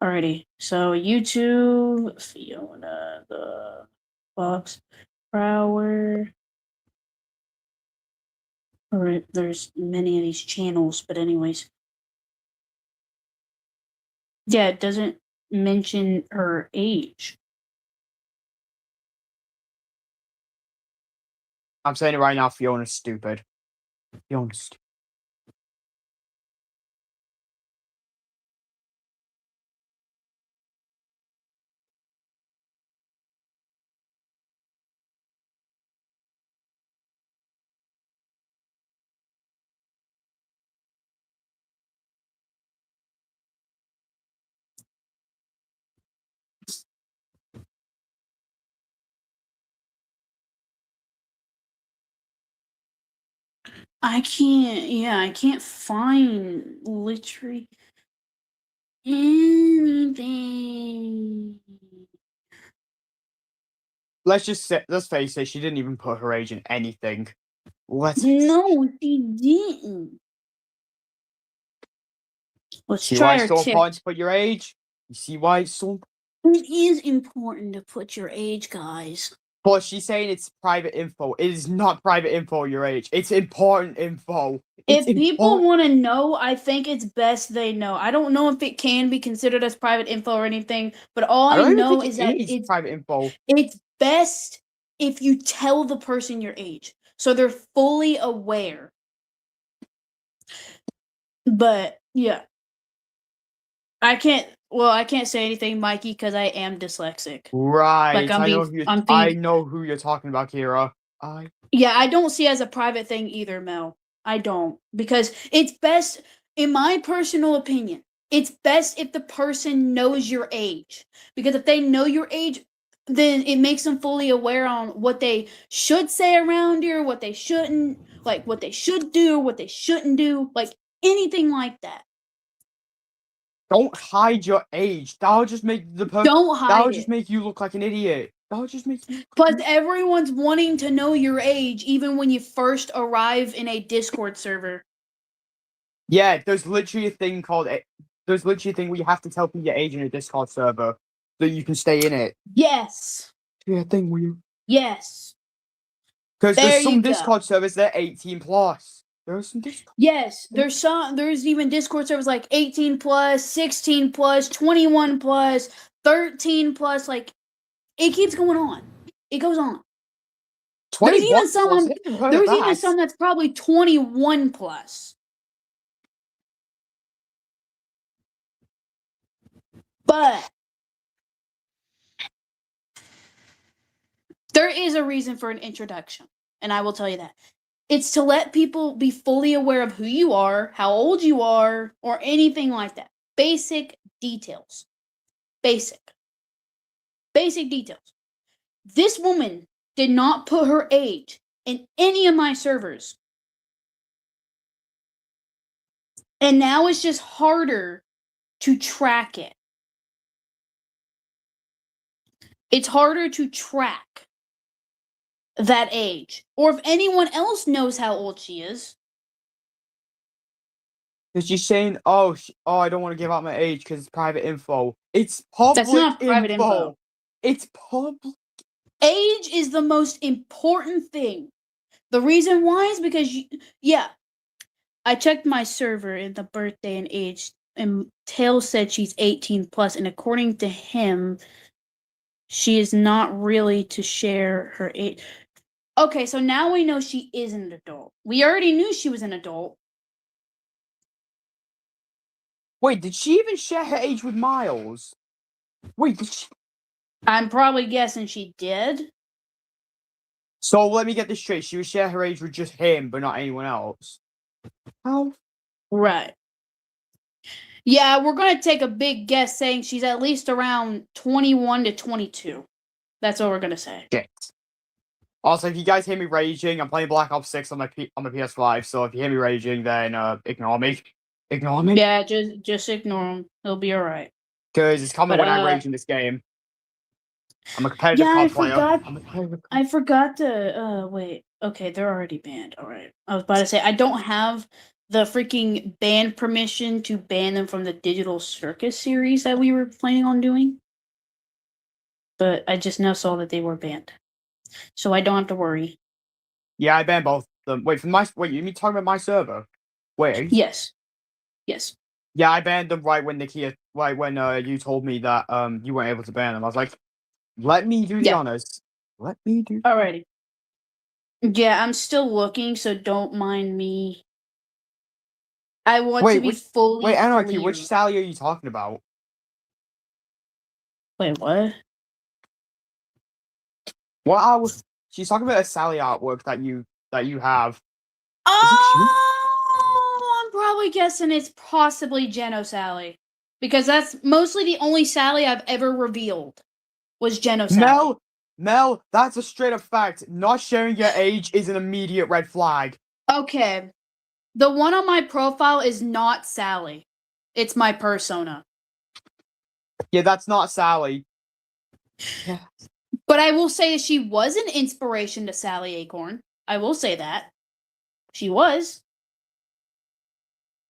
Alrighty, so YouTube, Fiona the Fox Prower. Alright, there's many of these channels, but anyways. Yeah, it doesn't mention her age.
I'm saying it right now, Fiona's stupid. Fiona's stupid.
I can't find literally anything.
Let's face it, she didn't even put her age in anything.
No, she didn't. Let's
See
try
why it's
her
so
tip.
important to put your age? You see why it's so...
It is important to put your age, guys.
But she's saying it's private info. It is not private info, your age. It's important info.
If people want to know, I think it's best they know. I don't know if it can be considered as private info or anything, but all I know is that
it's private info.
It's best if you tell the person your age, so they're fully aware. But yeah, I can't say anything, Mikey, because I am dyslexic.
Right.
Like
I know who you're talking about, Kira.
Yeah, I don't see it as a private thing either, Mel. I don't. Because it's best, in my personal opinion, it's best if the person knows your age. Because if they know your age, then it makes them fully aware on what they should say around you, what they shouldn't, like what they should do, what they shouldn't do, like anything like that.
Don't hide your age. That'll just make
Don't hide
that'll
it.
just make you look like an idiot. That'll just make you.
Plus, everyone's wanting to know your age, even when you first arrive in a Discord server.
Yeah, there's literally a thing called. There's literally a thing where you have to tell people your age in a Discord server so you can stay in it.
Yes.
Yeah, thing where you.
Yes.
Because there's some Discord servers that are 18 plus. There are some Discord.
Yes, there's even Discord servers like 18 plus, 16 plus, 21 plus, 13 plus. Like, it keeps going on. It goes on. There's
21
even some.
plus. I never heard of
There's even
that.
some that's probably 21 plus. But there is a reason for an introduction, and I will tell you that. It's to let people be fully aware of who you are, how old you are, or anything like that. Basic details. Basic details. This woman did not put her age in any of my servers. And now it's just harder to track it. It's harder to track that age. Or if anyone else knows how old she is.
Because she's saying, oh, I don't want to give out my age because it's private info. It's public
That's not private info.
It's public.
Age is the most important thing. The reason why is because, I checked my server in the birthday and age, and Tail said she's 18 plus, and according to him, she is not really to share her age. Okay, so now we know she is an adult. We already knew she was an adult.
Wait, did she even share her age with Miles? Wait, did she?
I'm probably guessing she did.
So let me get this straight. She would share her age with just him, but not anyone else. How?
Right. Yeah, we're going to take a big guess saying she's at least around 21 to 22. That's what we're going to say.
Shit. Also, if you guys hear me raging, I'm playing Black Ops 6 on my PS5, so if you hear me raging, then ignore me. Ignore me.
Yeah, just ignore him. He'll be alright.
Because it's common when I rage in this game. I'm a competitive COD player.
I forgot to wait. Okay, they're already banned. Alright. I was about to say I don't have the freaking ban permission to ban them from the Digital Circus series that we were planning on doing. But I just now saw that they were banned. So I don't have to worry.
Yeah, I banned both of them. Wait, you mean talking about my server? Wait.
Yes.
Yeah, I banned them right when you told me that you weren't able to ban them. I was like, let me do the honors. Let me do.
Alrighty. Yeah, I'm still looking, so don't mind me. I want to be fully
Wait, Anarchy,
clear.
which Sally are you talking about?
Wait, what?
She's talking about a Sally artwork that you have.
Oh, I'm probably guessing it's possibly Geno Sally. Because that's mostly the only Sally I've ever revealed was Geno Sally.
Mel, that's a straight up fact. Not sharing your age is an immediate red flag.
Okay. The one on my profile is not Sally. It's my persona.
Yeah, that's not Sally.
Yeah. But I will say she was an inspiration to Sally Acorn. I will say that. She was.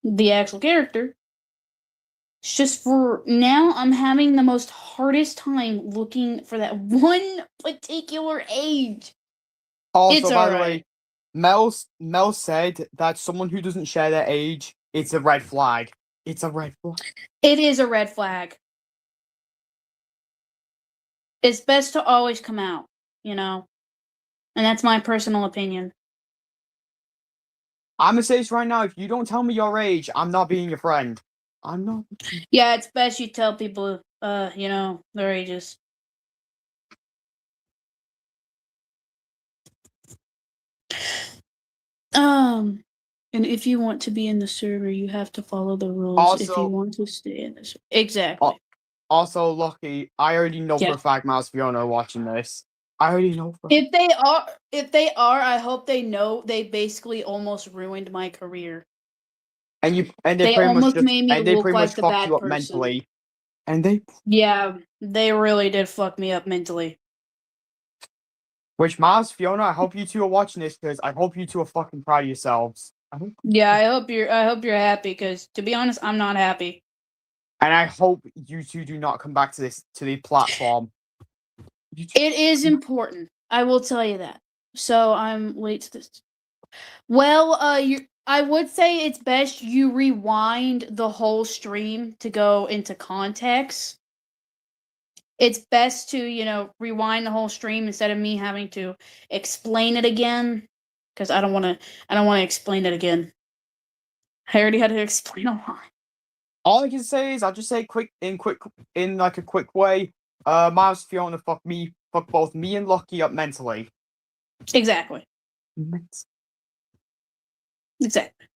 The actual character. It's just for now, I'm having the most hardest time looking for that one particular age.
Also, by the way, Mel said that someone who doesn't share their age, it's a red flag. It's a red flag.
It is a red flag. It's best to always come out, And that's my personal opinion.
I'm gonna say this right now. If you don't tell me your age, I'm not being your friend. I'm not.
Yeah, it's best you tell people, their ages. And if you want to be in the server, you have to follow the rules. Also, if you want to stay in the server, exactly.
Also, Lucky, I already know for a fact Miles Fiona are watching this. I already know.
If they are, I hope they know they basically almost ruined my career.
And they almost made me look like the bad person. Mentally.
Yeah, they really did fuck me up mentally.
Which, Miles, Fiona, I hope you two are watching this because I hope you two are fucking proud of yourselves.
Yeah, I hope you're happy because, to be honest, I'm not happy.
And I hope you two do not come back to the platform.
It is important. I will tell you that. So I'm late to this. Well, I would say it's best you rewind the whole stream to go into context. It's best to, rewind the whole stream instead of me having to explain it again. Because I don't want to explain it again. I already had to explain a lot.
All I can say is I'll just say in like a quick way. Miles and Fiona fuck both me and Lucky up mentally.
Exactly. Exactly.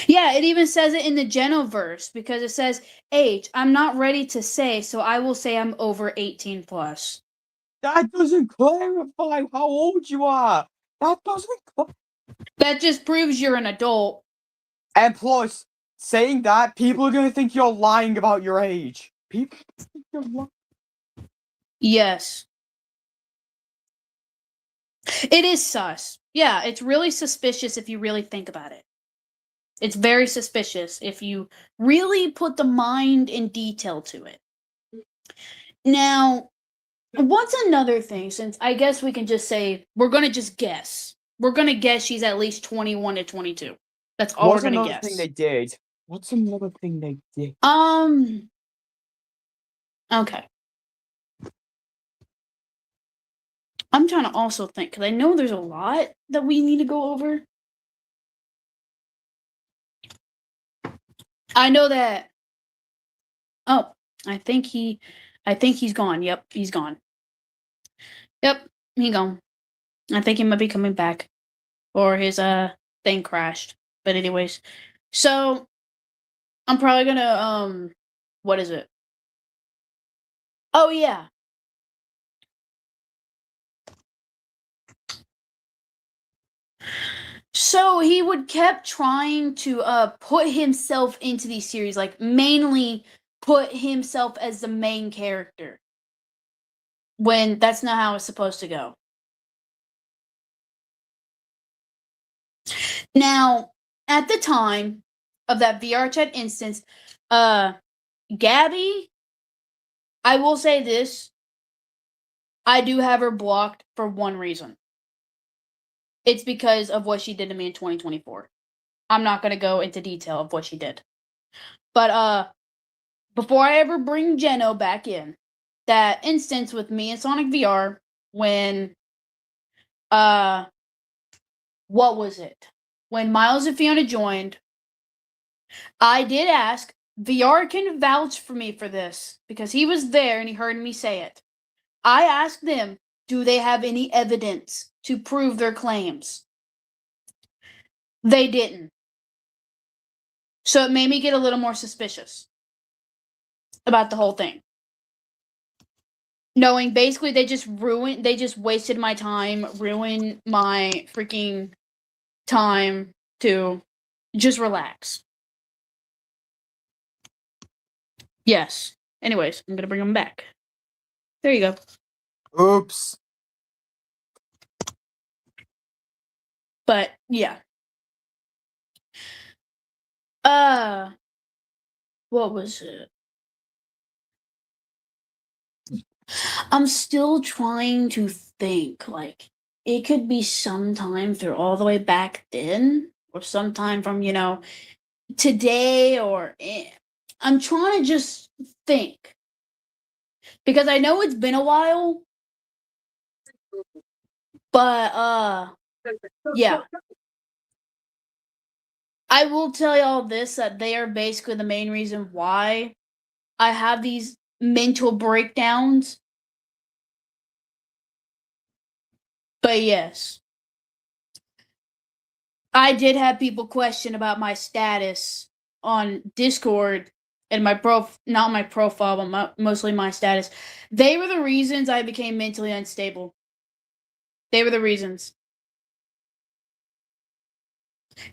Yeah, it even says it in the Genoverse because it says age. I'm not ready to say, so I will say I'm over 18 plus.
That doesn't clarify how old you are. That doesn't.
That just proves you're an adult.
And plus, saying that, people are gonna think you're lying about your age. People think you're lying.
Yes. It is sus. Yeah, it's really suspicious if you really think about it. It's very suspicious if you really put the mind in detail to it. Now, what's another thing? Since I guess we can just say we're gonna just guess. We're gonna guess she's at least 21 to 22. That's all
What's
we're gonna
another
guess.
thing they did? What's another thing they did?
Okay. I'm trying to also think because I know there's a lot that we need to go over. I know that. Oh, I think he's gone. Yep, he's gone. Yep, he gone. I think he might be coming back, or his thing crashed. But anyways, so I'm probably gonna what is it? Oh yeah. So he would kept trying to put himself into these series, like mainly put himself as the main character. When that's not how it's supposed to go. Now, at the time of that VR chat instance, Gabby, I will say this. I do have her blocked for one reason. It's because of what she did to me in 2024. I'm not gonna go into detail of what she did. But before I ever bring Jeno back in, that instance with me and Sonic VR when what was it? When Miles and Fiona joined, I did ask. VR can vouch for me for this because he was there and he heard me say it. I asked them, do they have any evidence to prove their claims? They didn't. So it made me get a little more suspicious about the whole thing. Knowing basically they just wasted my time, ruined my freaking time to just relax. Yes. Anyways, I'm gonna bring them back. There you go.
Oops.
But yeah. What was it? I'm still trying to think. Like, it could be sometime through all the way back then, or sometime from, today, or. I'm trying to just think. Because I know it's been a while, but, yeah. I will tell y'all this that they are basically the main reason why I have these mental breakdowns. But yes. I did have people question about my status on Discord and not my profile, but mostly my status. They were the reasons I became mentally unstable. They were the reasons.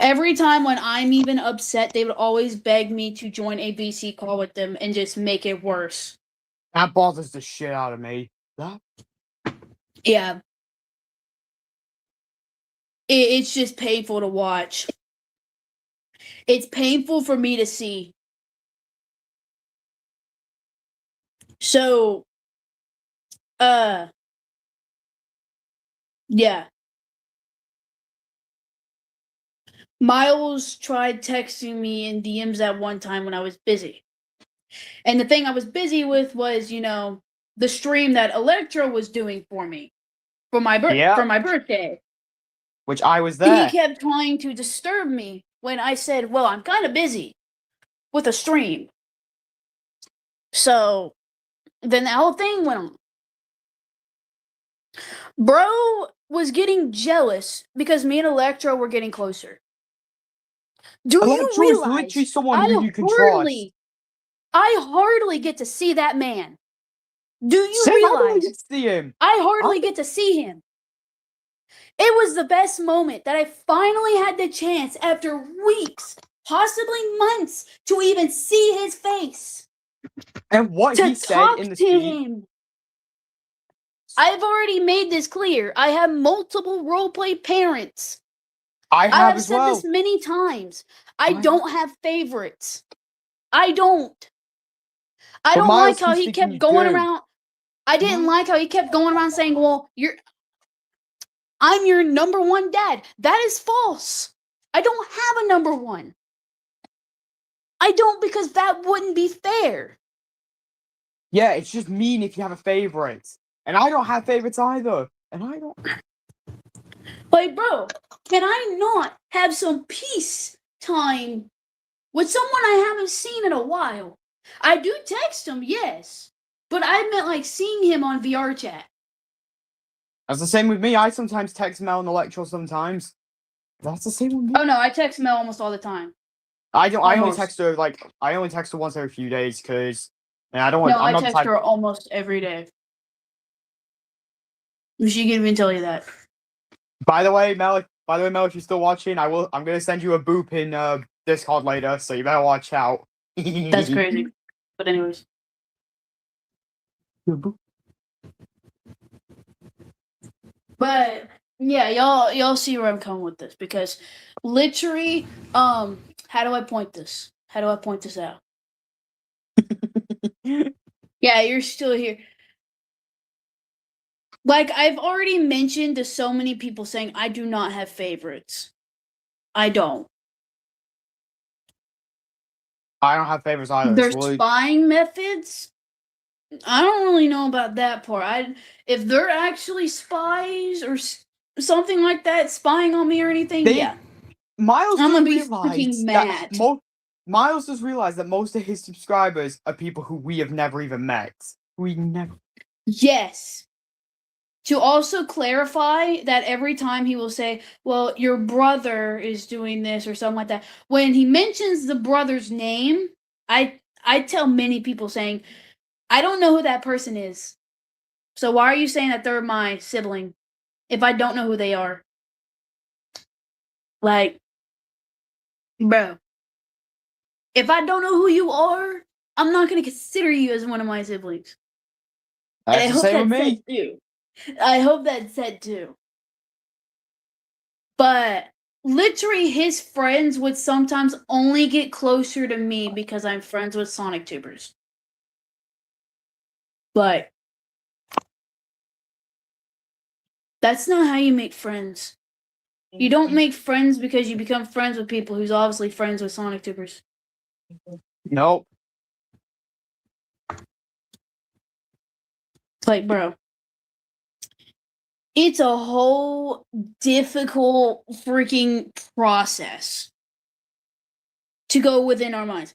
Every time when I'm even upset, they would always beg me to join a VC call with them and just make it worse.
That bothers the shit out of me. That.
Yeah. It's just painful to watch. It's painful for me to see. So, yeah. Miles tried texting me in DMs at one time when I was busy. And the thing I was busy with was, the stream that Electro was doing for me for my
Yeah,
birthday.
which I was
He
there.
kept trying to disturb me when I said, "Well, I'm kind of busy with a stream." So then the whole thing went on. Bro was getting jealous because me and Electro were getting closer. Do you
Electro is literally
realize
someone who you can trust.
I hardly get to see that man? Do you
Same, I don't really
realize
get to see him.
I hardly get to see him? It was the best moment that I finally had the chance after weeks, possibly months, to even see his face,
And what he
to
said
talk
in the
to
speech,
him. I've already made this clear. I have multiple roleplay parents.
I
I
have
have
as
said
well.
this many times. I
I
don't have favorites. I don't. I
But
don't like
Miles
how
keeps
he
thinking
kept
you
going
do.
around. I didn't like how he kept going around saying, "Well, I'm your number one dad." That is false. I don't have a number one. I don't, because that wouldn't be fair.
Yeah, it's just mean if you have a favorite. And I don't have favorites either. And I don't.
Like, bro, can I not have some peace time with someone I haven't seen in a while? I do text him, yes, but I meant like seeing him on VR chat.
That's the same with me. I sometimes text Mel and Electro sometimes. That's the same with me.
Oh no, I text Mel almost all the time.
I don't. I only
Almost.
text her I only text her once every few days because, and I don't want.
No,
I'm
I
not the
text
type.
her almost every day. She can even tell you that.
By the way, Mel. If you're still watching, I'm gonna send you a boop in Discord later, so you better watch out.
That's crazy. But anyways. But yeah, y'all see where I'm coming with this, because literally, how do I point this? How do I point this out? Yeah, you're still here. Like, I've already mentioned to so many people saying I do not have favorites. I don't.
I don't have favorites either.
Their
It's really,
spying methods, I don't really know about that part. If they're actually spies or something like that, spying on me or anything,
they
yeah,
Miles
I'm
does
gonna be freaking
realize that
mad.
Miles does realize that most of his subscribers are people who we have never even met. We never.
Yes. To also clarify that every time he will say, "Well, your brother is doing this," or something like that. When he mentions the brother's name, I tell many people saying, "I don't know who that person is. So why are you saying that they're my sibling if I don't know who they are?" Like, bro, if I don't know who you are, I'm not going to consider you as one of my siblings. And I
That's the
hope
same with
that's said
me.
too. I hope that's said too. But literally, his friends would sometimes only get closer to me because I'm friends with Sonic Tubers. But that's not how you make friends. You don't make friends because you become friends with people who's obviously friends with Sonic Tubers.
Nope.
Like, bro, it's a whole difficult freaking process to go within our minds.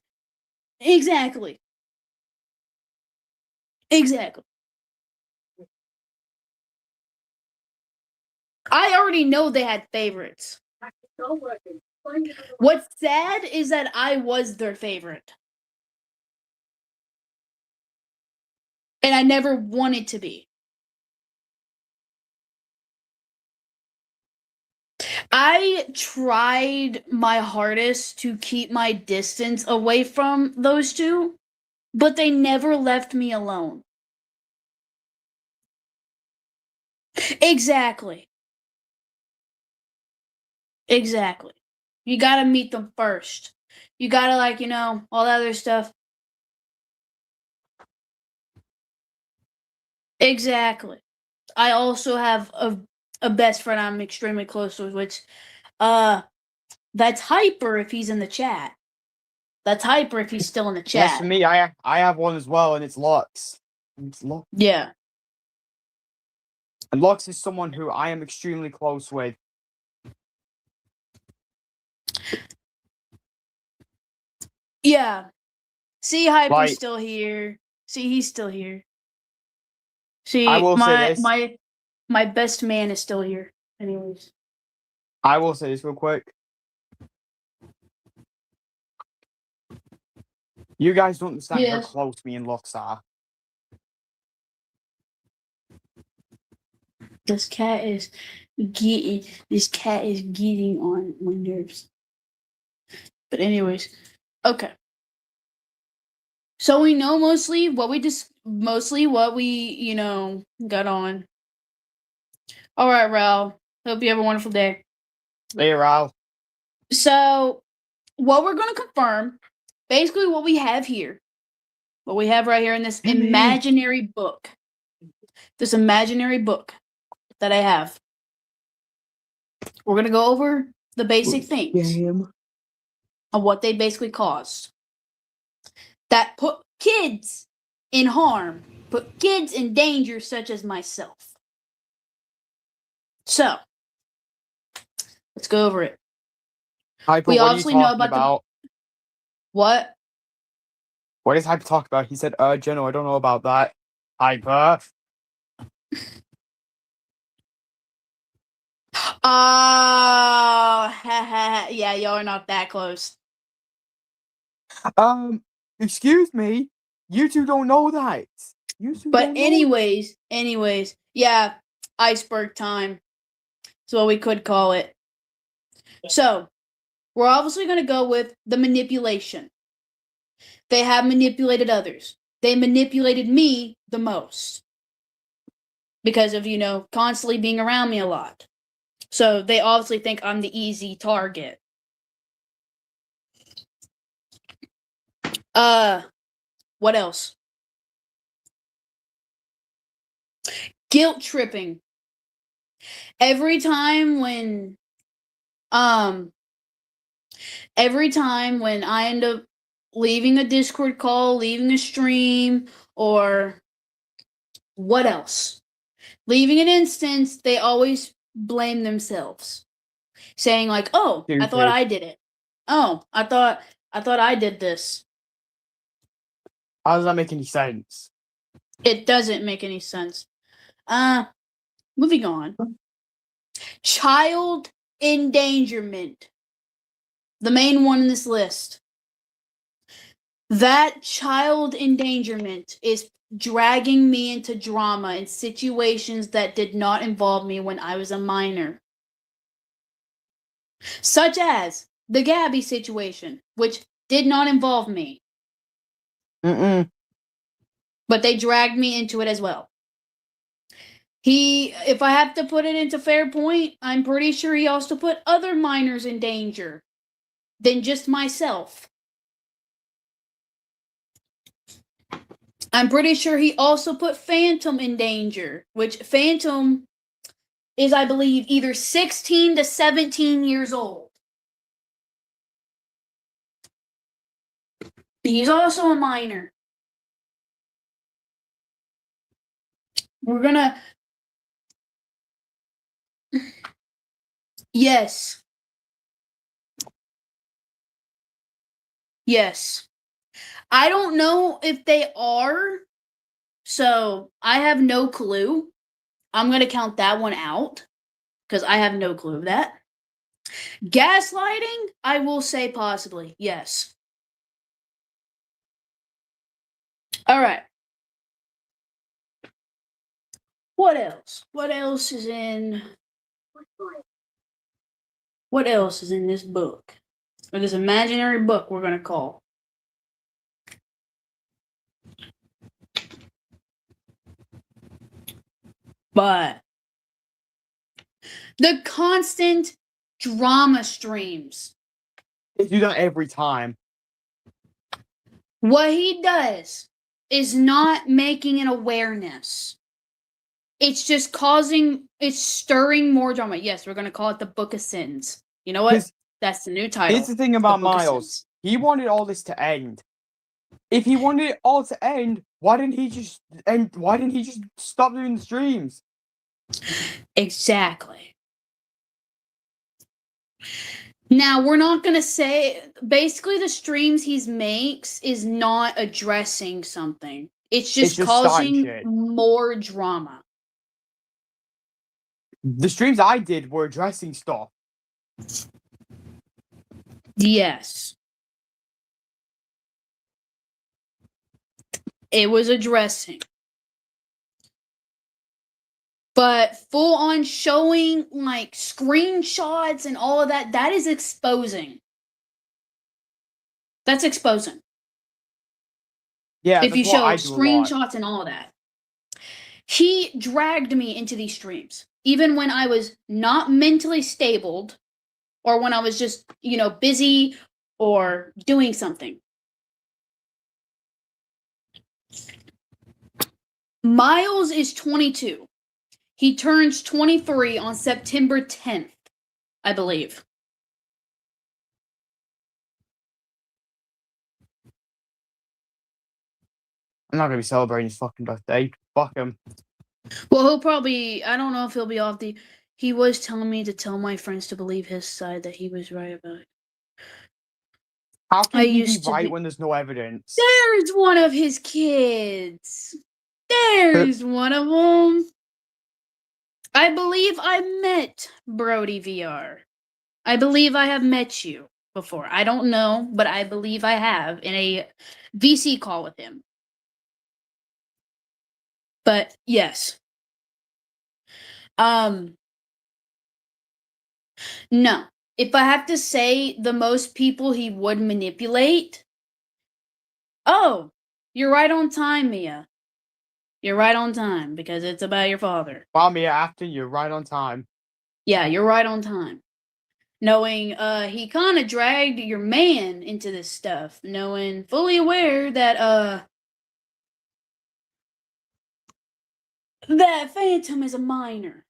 Exactly. Exactly. I already know they had favorites. What's sad is that I was their favorite. And I never wanted to be. I tried my hardest to keep my distance away from those two, but they never left me alone. Exactly. Exactly. You gotta meet them first. You gotta, like, all that other stuff. Exactly. I also have a best friend I'm extremely close with, which, uh, That's Hyper if he's in the chat. That's Hyper if he's still in the
Yes, for
chat.
me, I have one as well, and it's Lux. It's Lux.
Yeah.
And Lux is someone who I am extremely close with.
Yeah. See, Hyper's
Like,
still here. See, he's still here. See,
I will say this.
my best man is still here. Anyways.
I will say this real quick. You guys don't understand how
Yes.
close me and Lux are.
This cat is getting on my nerves. But anyways, okay. So we know mostly what we got on. All right, Ralph. Hope you have a wonderful day.
Hey, Ralph.
So what we're going to confirm, basically what we have here, what we have right here in this imaginary book, that I have. We're going to go over the basic things of what they basically caused that put kids in harm, put kids in danger, such as myself. So, let's go over it.
Hyper,
We
what
obviously
are you
know
talking about?
What?
What is Hyper talking about? He said urgent, I don't know about that. Hyper.
Yeah, y'all are not that close.
Excuse me. You two don't know that.
But anyways, yeah, iceberg time. That's what we could call it. So, we're obviously going to go with the manipulation. They have manipulated others. They manipulated me the most. Because of, constantly being around me a lot. So, they obviously think I'm the easy target. What else? Guilt tripping. Every time when I end up leaving a Discord call, leaving a stream, or what else? Leaving an instance, they always blame themselves. Saying like, "Oh, I thought I did it. Oh, I thought I did this."
How does that make any sense?
It doesn't make any sense. Moving on. Child endangerment. The main one in this list. That child endangerment is dragging me into drama in situations that did not involve me when I was a minor. Such as the Gabby situation, which did not involve me. But they dragged me into it as well. If I have to put it into fair point, I'm pretty sure he also put other minors in danger than just myself. I'm pretty sure he also put Phantom in danger, which Phantom is, I believe, either 16 to 17 years old. He's also a minor. We're gonna... Yes. Yes. I don't know if they are, so I have no clue. I'm gonna count that one out, because I have no clue of that. Gaslighting, I will say possibly, yes. Alright. What else? What else is in this book? Or this imaginary book we're gonna call? But the constant drama streams.
They do that every time.
What he does is not making an awareness. It's just it's stirring more drama. Yes, we're going to call it the Book of Sins. You know what? That's the new title.
Here's the thing about
Book of
Miles.
Sins.
He wanted all this to end. If he wanted it all to end, why didn't he just stop doing the streams?
Exactly. Now, we're not going to say, basically the streams he makes is not addressing something. It's just
starting
causing
shit.
more drama.
The streams I did were addressing stuff.
Yes. It was addressing. But full on showing like screenshots and all of that, that is exposing. That's exposing.
Yeah,
if you
that's what
show
I do a lot.
screenshots and all of that. He dragged me into these streams, even when I was not mentally stabled or when I was just, busy or doing something. Miles is 22. He turns 23 on September 10th, I believe.
I'm not gonna be celebrating his fucking birthday. Fuck him.
Well, he'll probably, I don't know if he'll be off the, he was telling me to tell my friends to believe his side, that he was right about it.
How can he be right when there's no evidence?
There's one of his kids. There's one of them. I believe I met Brody VR. I believe I have met you before. I don't know, but I believe I have in a VC call with him. But yes. No. If I have to say the most people he would manipulate, oh, you're right on time, Mia. You're right on time because it's about your father.
Wow, Mia, after you're right on time.
Yeah, you're right on time. Knowing he kind of dragged your man into this stuff, knowing fully aware that that Phantom is a minor.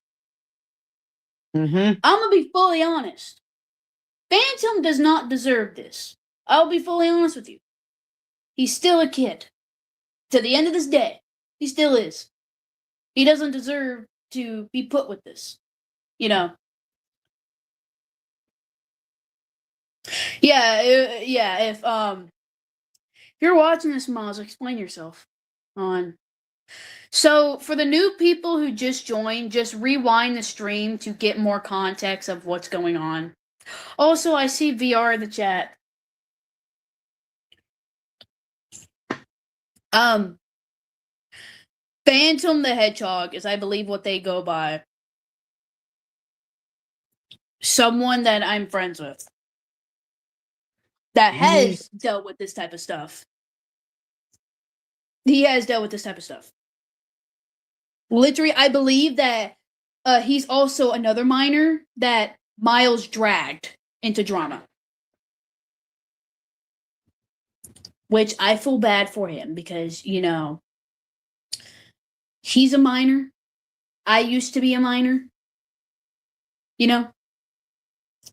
Mm-hmm.
I'm gonna be fully honest. Phantom does not deserve this. I'll be fully honest with you. He's still a kid. To the end of this day, he still is. He doesn't deserve to be put with this. Yeah, if you're watching this, Miles, explain yourself on. So, for the new people who just joined, just rewind the stream to get more context of what's going on. Also, I see VR in the chat. Phantom the Hedgehog is, I believe, what they go by. Someone that I'm friends with that has dealt with this type of stuff. He has dealt with this type of stuff. Literally, I believe that he's also another minor that Miles dragged into drama. Which I feel bad for him because, he's a minor. I used to be a minor.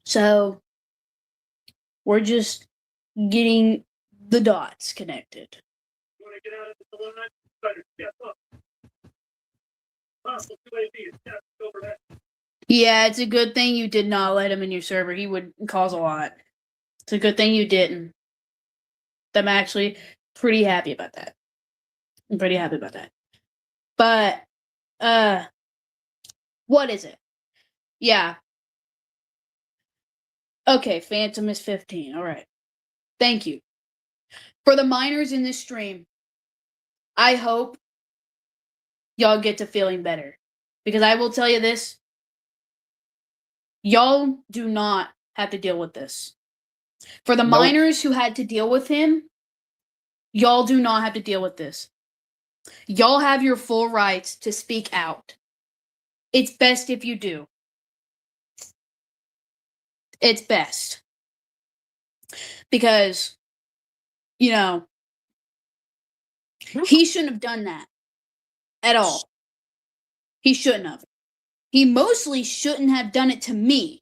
So we're just getting the dots connected. You want to get out of this alone? Yeah, it's a good thing you did not let him in your server. He would cause a lot. It's a good thing you didn't. I'm actually pretty happy about that. I'm pretty happy about that. But, what is it? Yeah. Okay, Phantom is 15. All right. Thank you. For the minors in this stream, I hope y'all get to feeling better. Because I will tell you this. Y'all do not have to deal with this. For the minors who had to deal with him, y'all do not have to deal with this. Y'all have your full rights to speak out. It's best if you do. It's best. Because, he shouldn't have done that. At all. He shouldn't have. He mostly shouldn't have done it to me.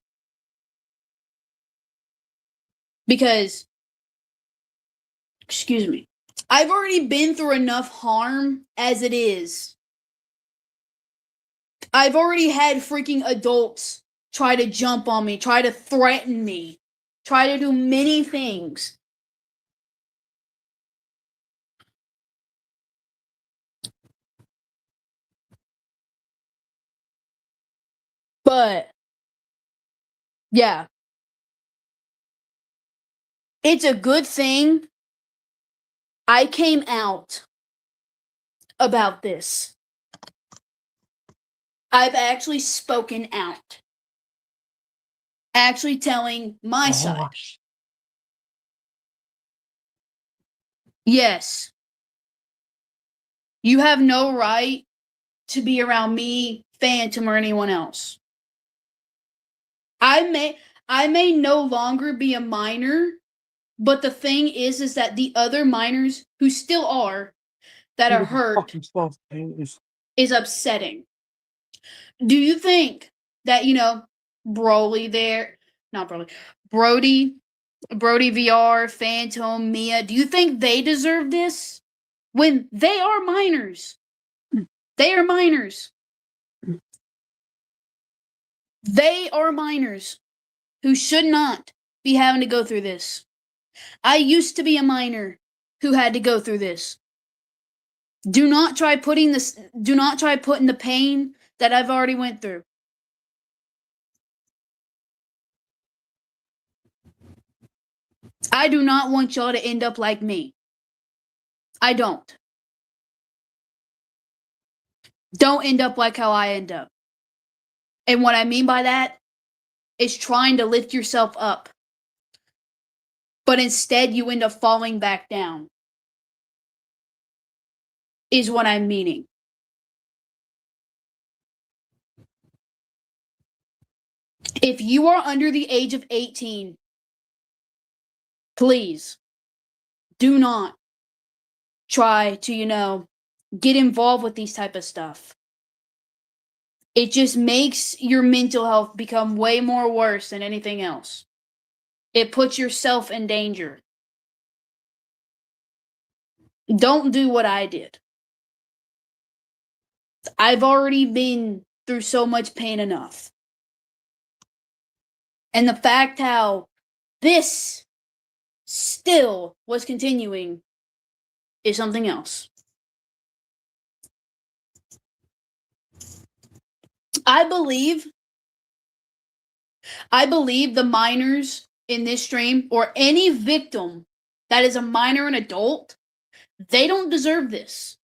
Because, excuse me, I've already been through enough harm as it is. I've already had freaking adults try to jump on me, try to threaten me, try to do many things. But, yeah. It's a good thing I came out about this. I've actually spoken out. Actually telling my side. Yes. You have no right to be around me, Phantom, or anyone else. I may no longer be a minor, but the thing is that the other minors who still are that are hurt is upsetting. Do you think that, Broly there, not Broly, Brody VR, Phantom, Mia, do you think they deserve this? When they are minors. They are minors. They are minors who should not be having to go through this. I used to be a minor who had to go through this. Do not try putting the pain that I've already went through. I do not want y'all to end up like me. I don't. Don't end up like how I end up. And what I mean by that is trying to lift yourself up. But instead you end up falling back down. Is what I'm meaning. If you are under the age of 18, please do not try to, get involved with these type of stuff. It just makes your mental health become way more worse than anything else. It puts yourself in danger. Don't do what I did. I've already been through so much pain enough. And the fact how this still was continuing is something else. I believe the minors in this stream, or any victim that is a minor and adult, they don't deserve this.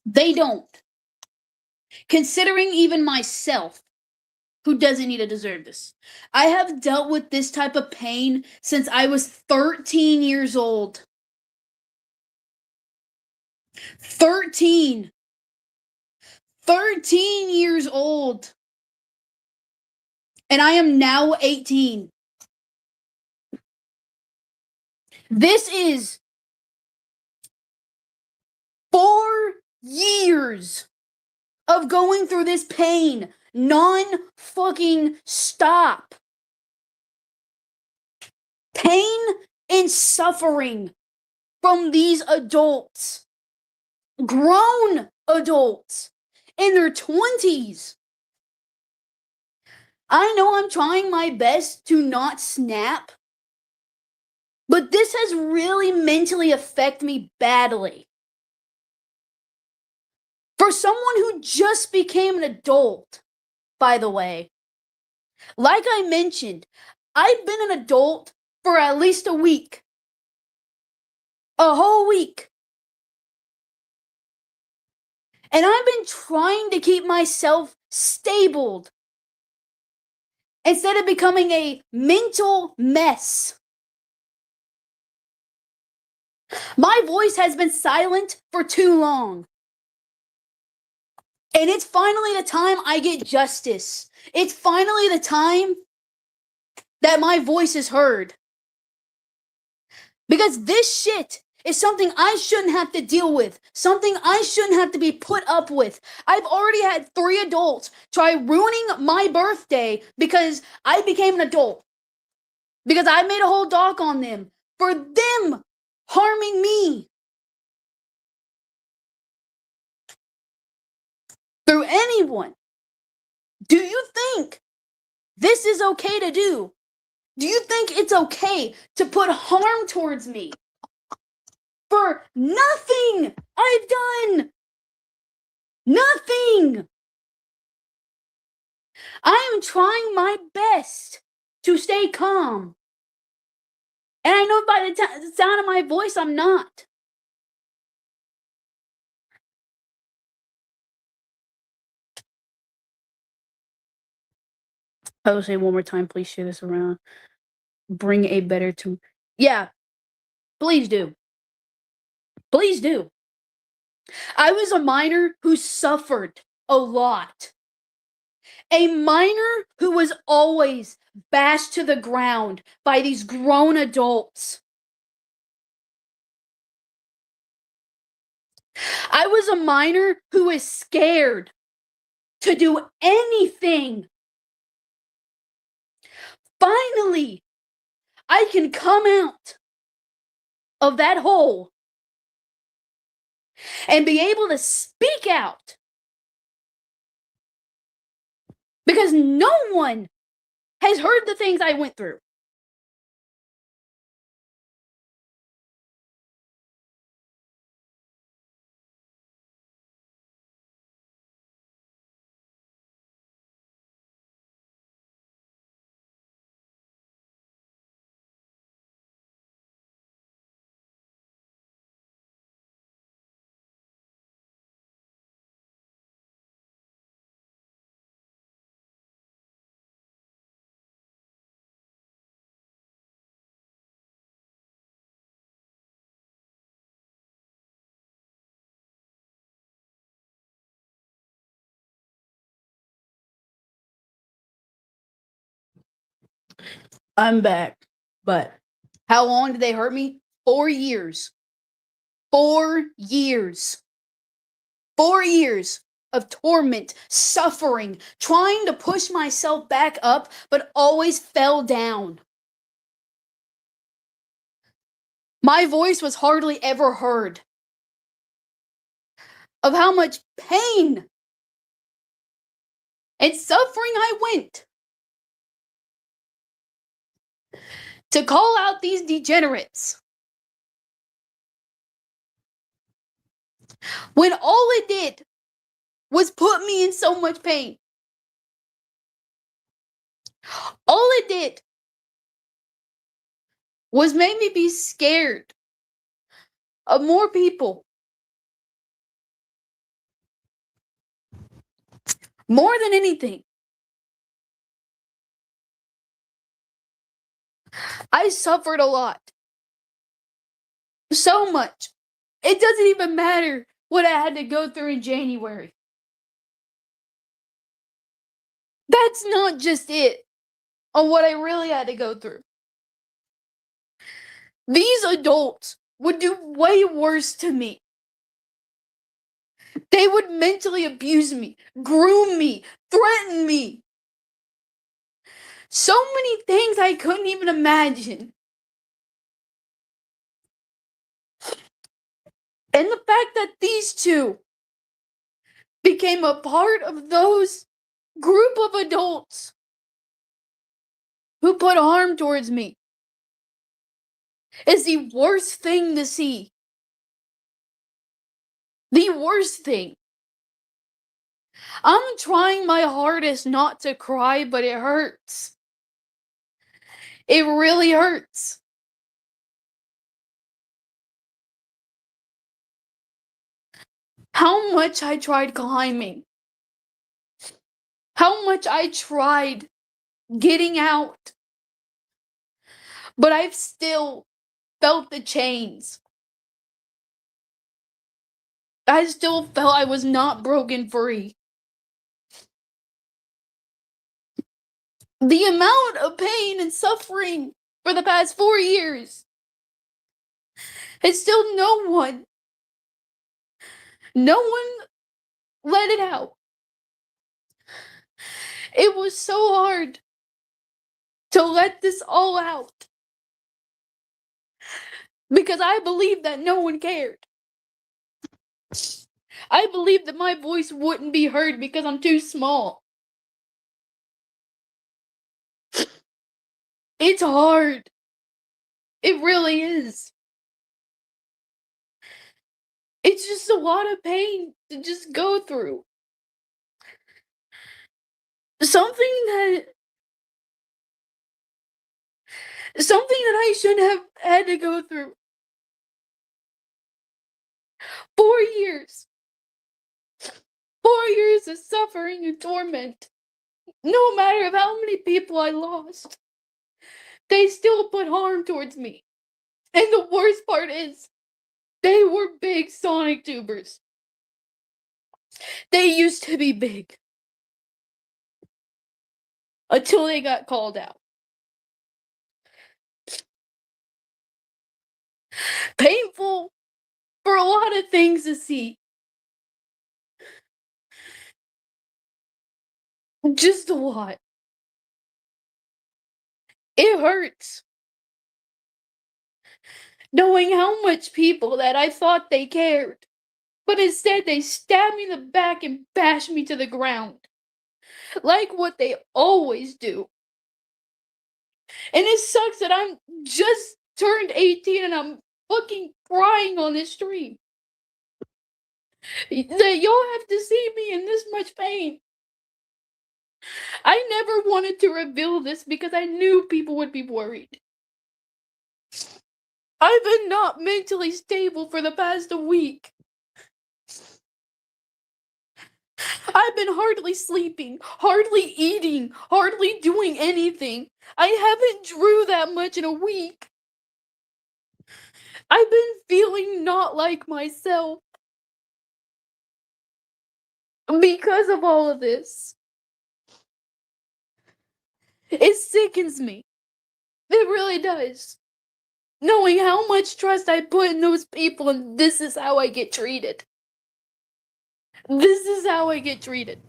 They don't. Considering even myself, who doesn't need to deserve this. I have dealt with this type of pain since I was 13 years old. 13 years old. And I am now 18. This is 4 years of going through this pain non-fucking stop. Pain and suffering from these adults. Grown adults in their 20s. I know I'm trying my best to not snap, but this has really mentally affected me badly. For someone who just became an adult, by the way, like I mentioned, I've been an adult for at least a week. A whole week. And I've been trying to keep myself stable instead of becoming a mental mess. My voice has been silent for too long. And it's finally the time I get justice. It's finally the time that my voice is heard. Because this shit is something I shouldn't have to deal with. Something I shouldn't have to be put up with. I've already had 3 adults try ruining my birthday because I became an adult. because I made a whole doc on them for them harming me through anyone. Do you think this is okay to do? Do you think it's okay to put harm towards me for nothing I've done? Nothing. I am trying my best to stay calm. And I know by the sound of my voice, I'm not. I will say one more time, please share this around. Bring a better to. Yeah, please do. Please do. I was a minor who suffered a lot. A minor who was always bashed to the ground by these grown adults. I was a minor who was scared to do anything. Finally, I can come out of that hole and be able to speak out. Because no one has heard the things I went through. I'm back. But how long did they hurt me? 4 years. 4 years. 4 years of torment, suffering, trying to push myself back up, but always fell down. My voice was hardly ever heard. Of how much pain and suffering I went to call out these degenerates. When all it did was put me in so much pain. All it did was make me be scared of more people. More than anything. I suffered a lot. So much. It doesn't even matter what I had to go through in January. That's not just it on what I really had to go through. These adults would do way worse to me. They would mentally abuse me, groom me, threaten me. So many things I couldn't even imagine. And the fact that these two became a part of those group of adults who put harm towards me is the worst thing to see. The worst thing. I'm trying my hardest not to cry, but it hurts. It really hurts. How much I tried climbing. How much I tried getting out. But I've still felt the chains. I still felt I was not broken free. The amount of pain and suffering for the past 4 years. And still no one let it out. It was so hard to let this all out. Because I believed that no one cared. I believed that my voice wouldn't be heard because I'm too small. It's hard. It really is. It's just a lot of pain to just go through. Something that I shouldn't have had to go through. 4 years. 4 years of suffering and torment. No matter of how many people I lost, they still put harm towards me. And the worst part is, they were big Sonic tubers. They used to be big. Until they got called out. Painful for a lot of things to see. Just a lot. It hurts. Knowing how much people that I thought they cared, but instead they stabbed me in the back and bashed me to the ground. Like what they always do. And it sucks that I'm just turned 18 and I'm fucking crying on this stream. That y'all have to see me in this much pain. I never wanted to reveal this because I knew people would be worried. I've been not mentally stable for the past week. I've been hardly sleeping, hardly eating, hardly doing anything. I haven't drew that much in a week. I've been feeling not like myself. Because of all of this. It sickens me. It really does. Knowing how much trust I put in those people and this is how I get treated. This is how I get treated.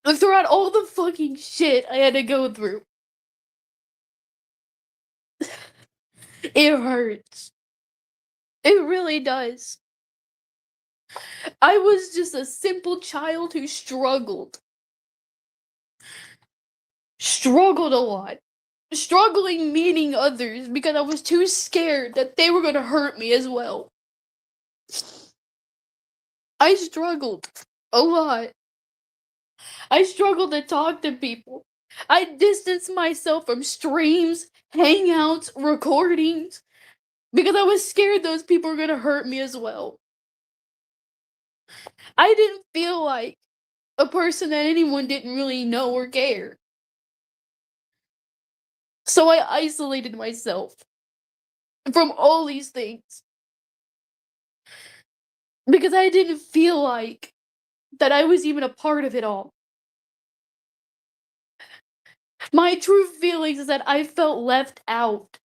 Throughout all the fucking shit I had to go through. It hurts. It really does. I was just a simple child who struggled. Struggled a lot. Struggling meeting others because I was too scared that they were going to hurt me as well. I struggled a lot. I struggled to talk to people. I distanced myself from streams, hangouts, recordings, because I was scared those people were going to hurt me as well. I didn't feel like a person that anyone didn't really know or care. So I isolated myself from all these things. Because I didn't feel like that I was even a part of it all. My true feelings is that I felt left out.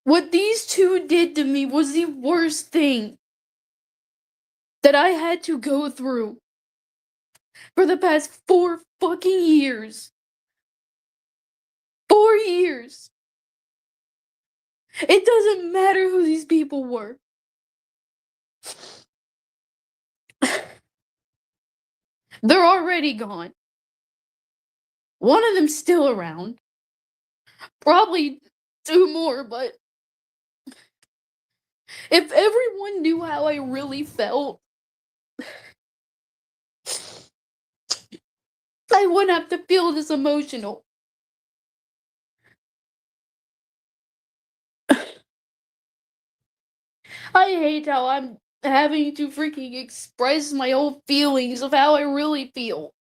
What these two did to me was the worst thing that I had to go through for the past 4 fucking years. 4 years. It doesn't matter who these people were. They're already gone. One of them's still around. Probably 2 more, but if everyone knew how I really felt, I wouldn't have to feel this emotional. I hate how I'm having to freaking express my own feelings of how I really feel.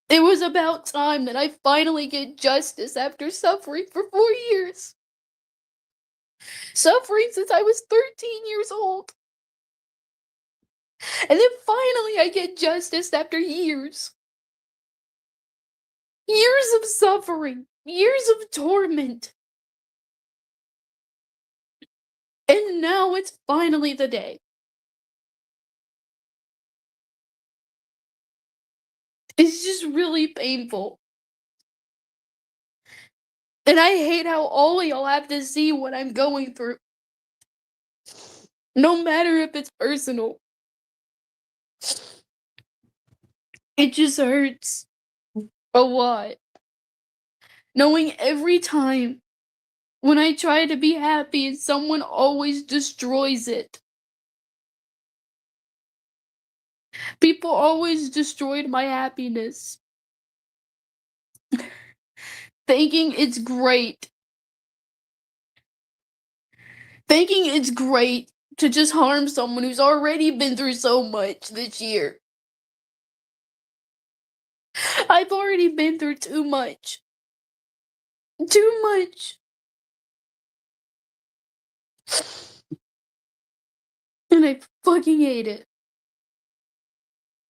It was about time that I finally get justice after suffering for 4 years. Suffering since I was 13 years old. And then finally I get justice after years. Years of suffering. Years of torment. And now it's finally the day. It's just really painful. And I hate how all of y'all have to see what I'm going through. No matter if it's personal. It just hurts a lot. Knowing every time when I try to be happy and someone always destroys it. People always destroyed my happiness. Thinking it's great. Thinking it's great to just harm someone who's already been through so much this year. I've already been through too much. Too much. And I fucking hate it.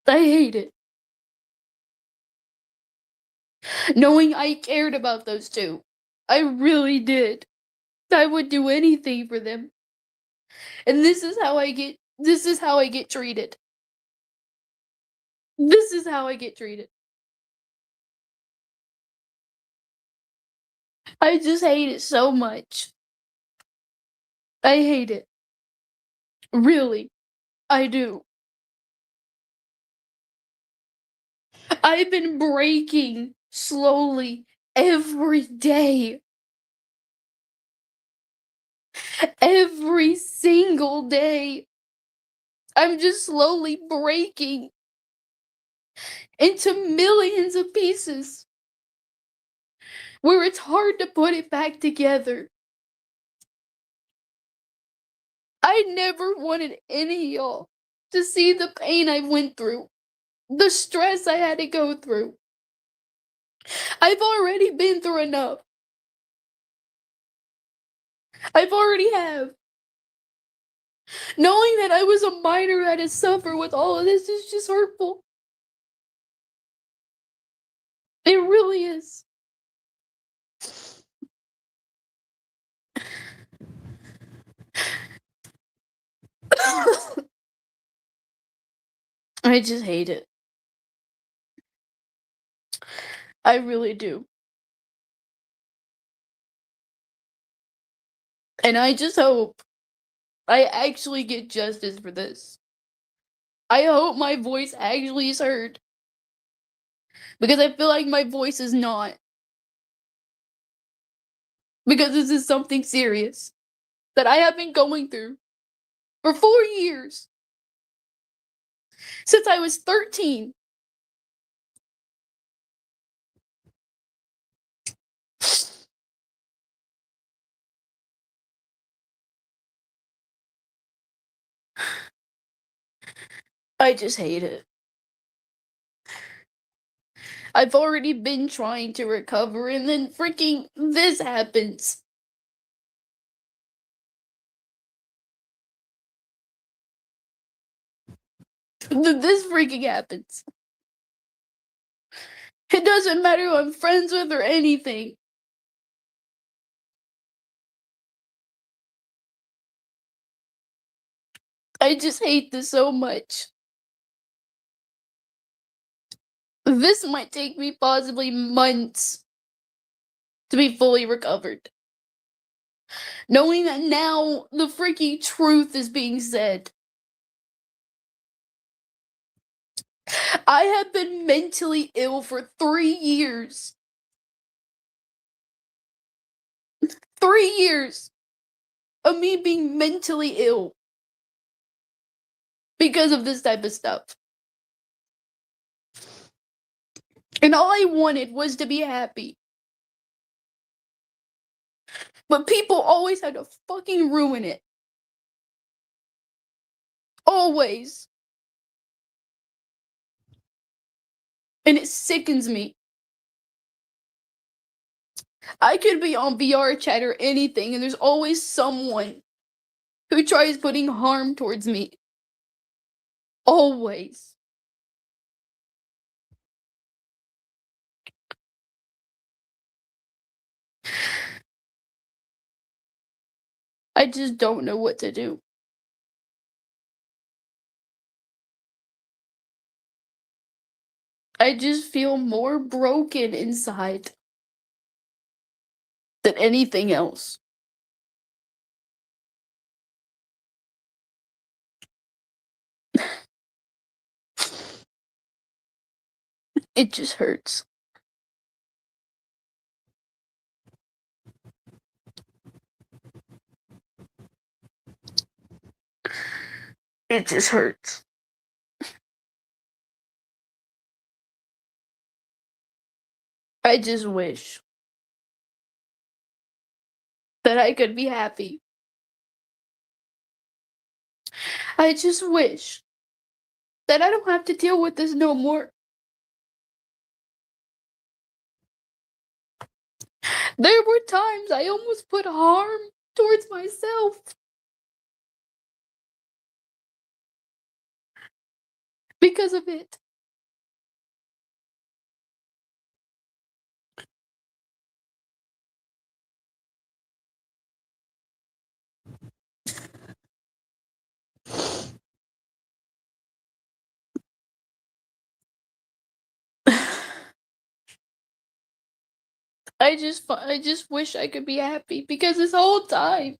I hate it. Knowing I cared about those two. I really did. I would do anything for them. And this is how I get treated. This is how I get treated. I just hate it so much. I hate it. Really. I do. I've been breaking slowly every day. Every single day. I'm just slowly breaking into millions of pieces where it's hard to put it back together. I never wanted any of y'all to see the pain I went through, the stress I had to go through. I've already been through enough. I've already have. Knowing that I was a minor that had suffered with all of this is just hurtful. It really is. I just hate it. I really do. And I just hope I actually get justice for this. I hope my voice actually is heard. Because I feel like my voice is not. Because this is something serious that I have been going through for 4 years. Since I was 13. I just hate it. I've already been trying to recover and then freaking this happens. This freaking happens. It doesn't matter who I'm friends with or anything. I just hate this so much. This might take me possibly months to be fully recovered. Knowing that now the freaking truth is being said. I have been mentally ill for 3 years. 3 years of me being mentally ill because of this type of stuff. And all I wanted was to be happy. But people always had to fucking ruin it. Always. And it sickens me. I could be on VR chat or anything, and there's always someone who tries putting harm towards me. Always. I just don't know what to do. I just feel more broken inside than anything else. It just hurts. It just hurts. I just wish that I could be happy. I just wish that I don't have to deal with this no more. There were times I almost put harm towards myself because of it. I just wish I could be happy because this whole time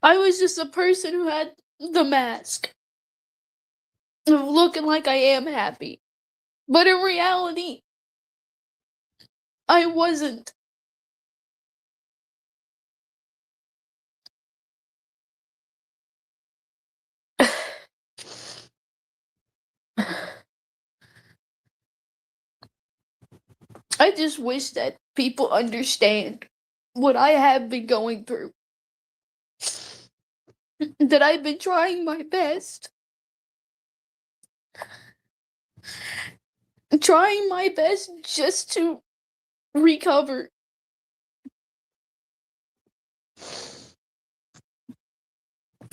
I was just a person who had the mask of looking like I am happy. But in reality, I wasn't. I just wish that people understand what I have been going through. That I've been trying my best. Trying my best just to recover.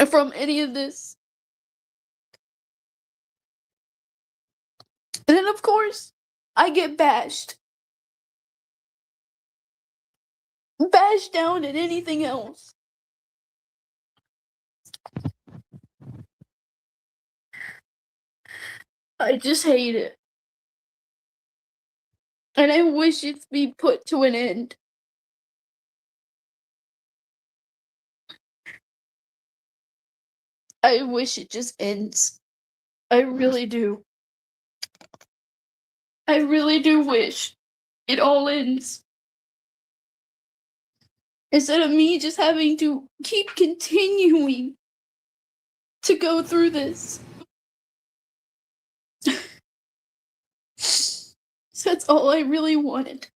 From any of this. And then, of course, I get bashed. Bashed down at anything else. I just hate it. And I wish it be put to an end. I wish it just ends. I really do. I really do wish it all ends. Instead of me just having to keep continuing to go through this. That's all I really wanted.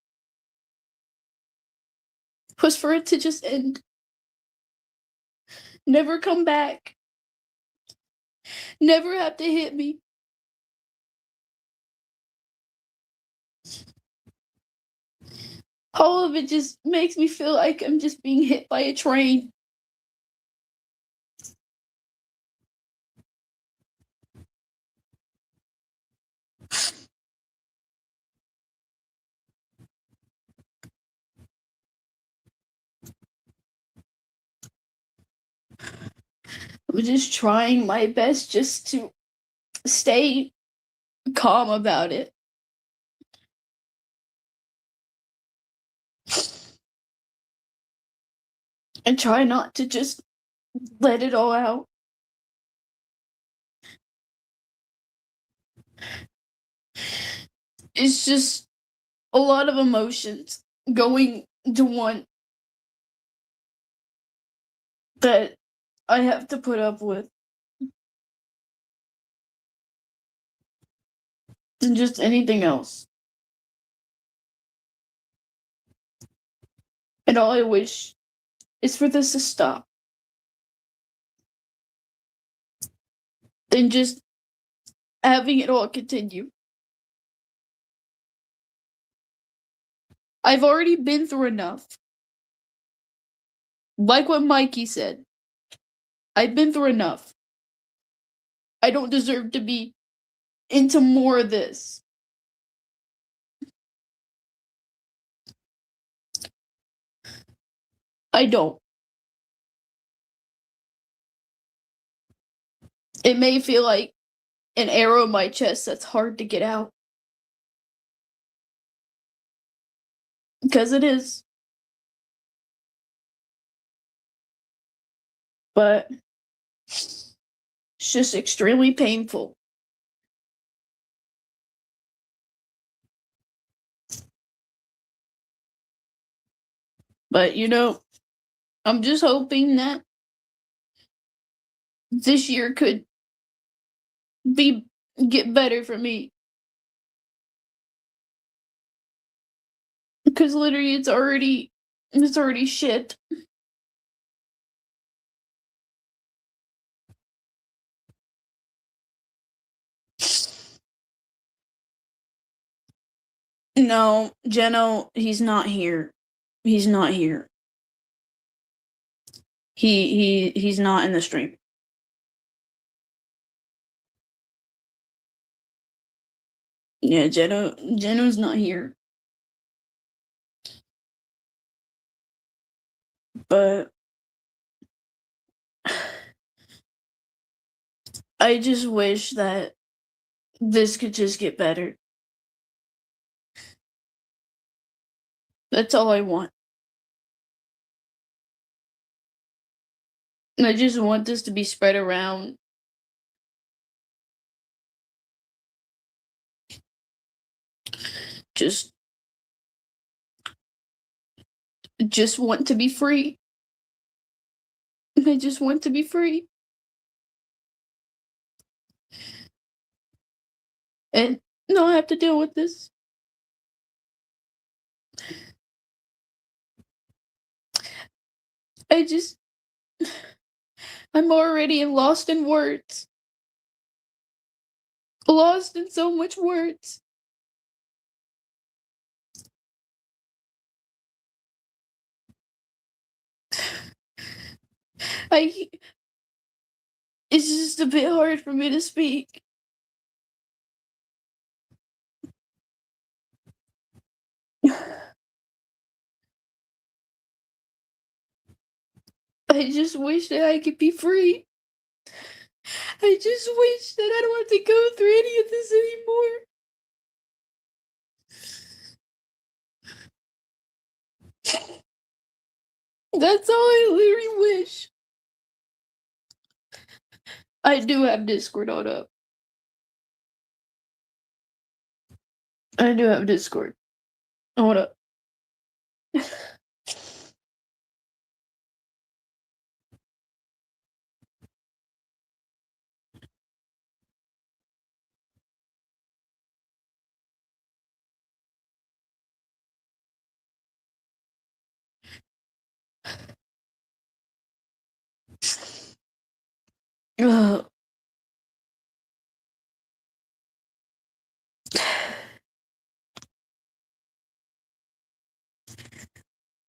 Was for it to just end. Never come back. Never have to hit me. All of it just makes me feel like I'm just being hit by a train. I'm just trying my best just to stay calm about it. And try not to just let it all out. It's just a lot of emotions going to one that I have to put up with. Than just anything else. And all I wish is for this to stop. Than just having it all continue. I've already been through enough. Like what Mikey said. I've been through enough. I don't deserve to be into more of this. I don't. It may feel like an arrow in my chest that's hard to get out. Because it is. But it's just extremely painful. But, you know, I'm just hoping that this year could get better for me. Because literally it's already shit. No, Jeno, he's not here. He's not here. He's not in the stream. Yeah, Geno's not here. But I just wish that this could just get better. That's all I want. I just want this to be spread around. Just want to be free. I just want to be free. And not have to deal with this. I'm already lost in words. Lost in so much words. It's just a bit hard for me to speak. I just wish that I could be free. I just wish that I don't have to go through any of this anymore. That's all I literally wish. I do have Discord on up. I do have Discord. Hold up. Ugh.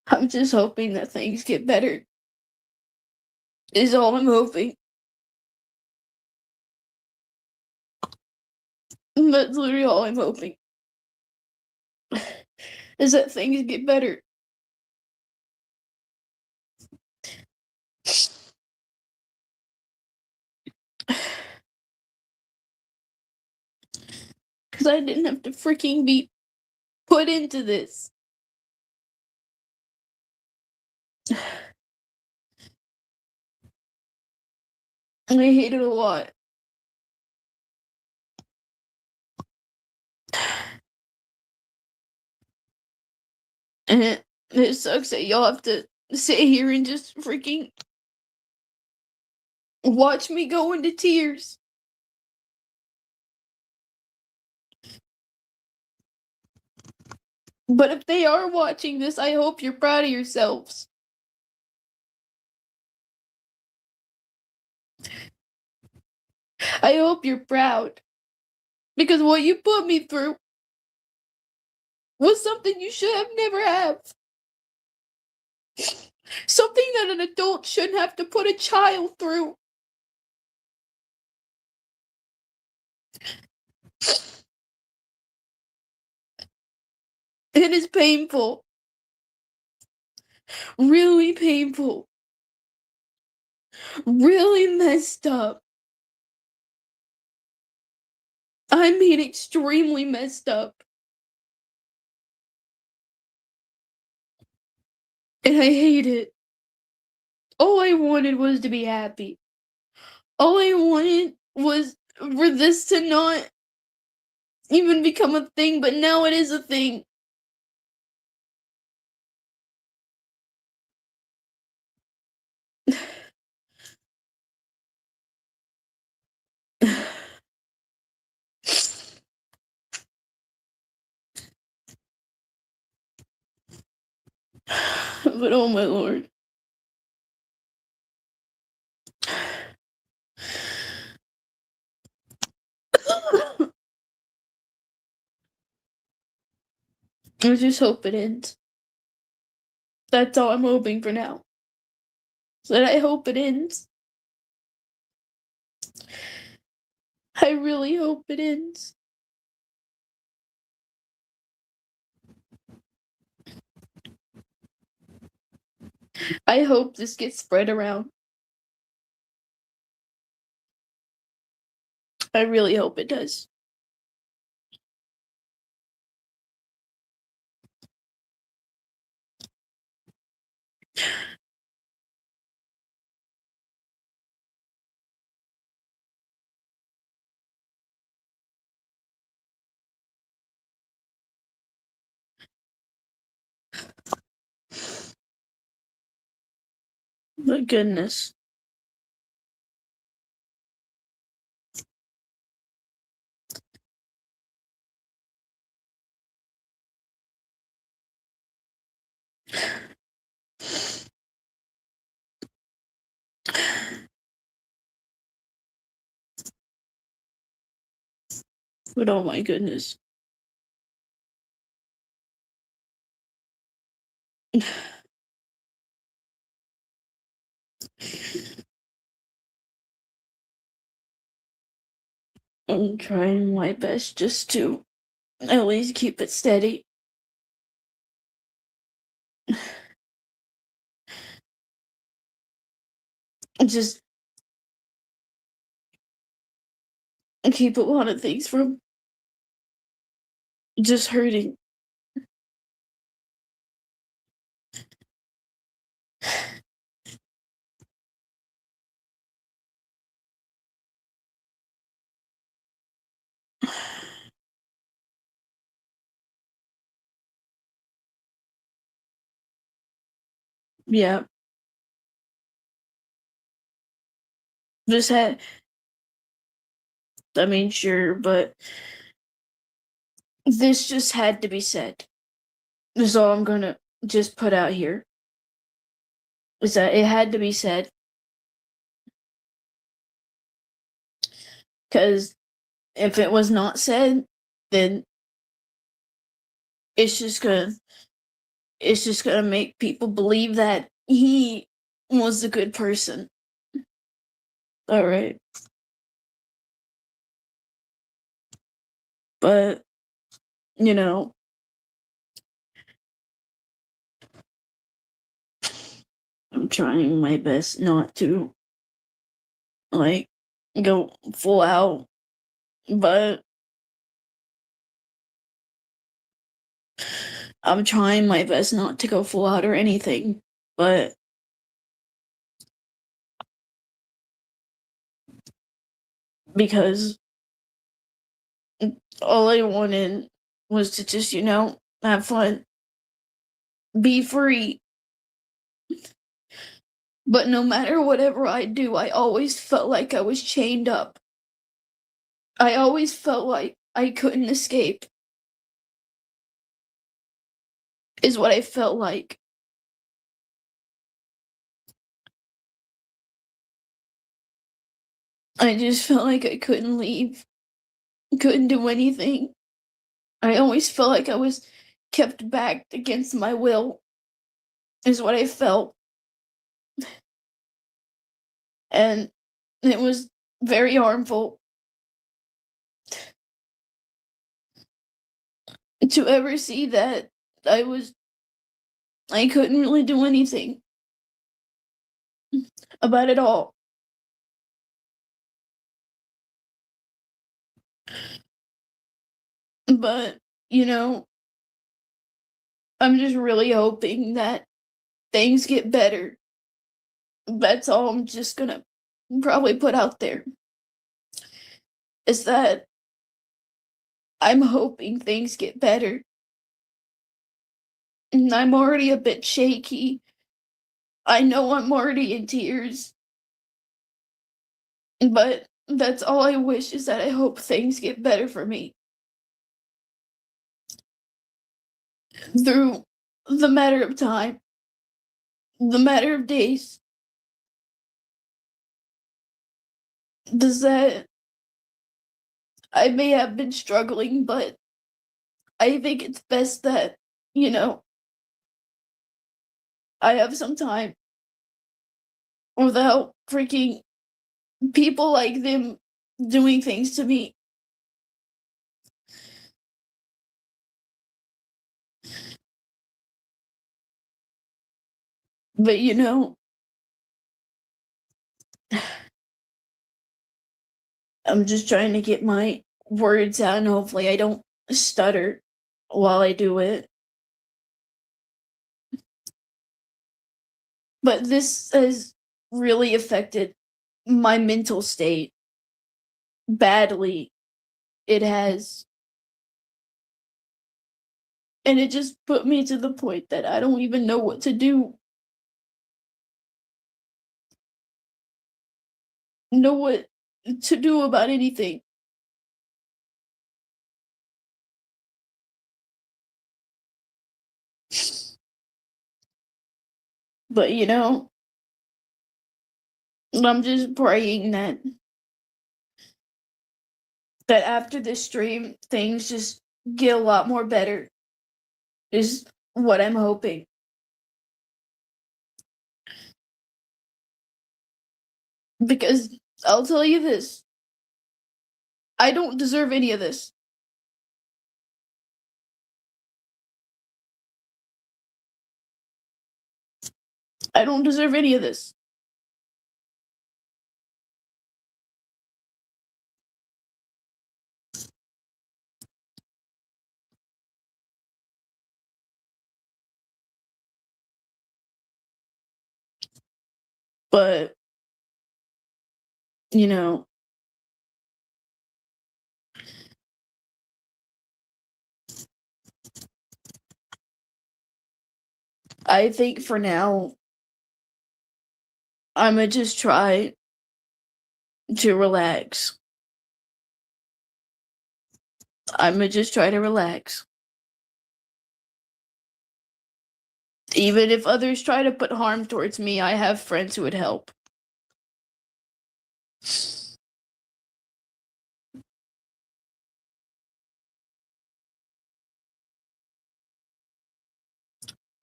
I'm just hoping that things get better. Is all I'm hoping. That's literally all I'm hoping. Is that things get better. Because I didn't have to freaking be put into this. I hate it a lot. And it sucks that y'all have to sit here and just freaking watch me go into tears. But if they are watching this, I hope you're proud of yourselves. I hope you're proud. Because what you put me through was something you should have never have. Something that an adult shouldn't have to put a child through. It is painful. Really painful. Really messed up. I'm being extremely messed up. And I hate it. All I wanted was to be happy. All I wanted was for this to not even become a thing, but now it is a thing. But oh my lord. I just hope it ends. That's all I'm hoping for now. So I hope it ends. I really hope it ends. I hope this gets spread around. I really hope it does. My goodness. But oh my goodness. I'm trying my best just to at least keep it steady. Just keep a lot of things from just hurting. Yeah. Just had, I mean, sure, but this just had to be said. This is all I'm gonna just put out here. Is that it had to be said. Because if it was not said, then it's just gonna it's just gonna make people believe that he was a good person. All right. But, you know, I'm trying my best not to, like, go full out, but I'm trying my best not to go full out or anything, but because all I wanted was to just, have fun, be free. But no matter whatever I do, I always felt like I was chained up. I always felt like I couldn't escape, is what I felt like. I just felt like I couldn't leave, couldn't do anything. I always felt like I was kept back against my will, is what I felt. And it was very harmful to ever see that I couldn't really do anything about it all. But, I'm just really hoping that things get better. That's all I'm just gonna probably put out there. Is that I'm hoping things get better. And I'm already a bit shaky. I know I'm already in tears. But that's all I wish, is that I hope things get better for me. Through the matter of time, the matter of days. Does that I may have been struggling, but I think it's best that, you know, I have some time without freaking people like them doing things to me. But I'm just trying to get my words out, and hopefully I don't stutter while I do it. But this has really affected my mental state badly. It has. And it just put me to the point that I don't even know what to do. Know what to do about anything. But I'm just praying that after this stream things just get a lot more better, is what I'm hoping. Because I'll tell you this, I don't deserve any of this. I don't deserve any of this. But I think for now I'ma just try to relax. I'ma just try to relax. Even if others try to put harm towards me, I have friends who would help.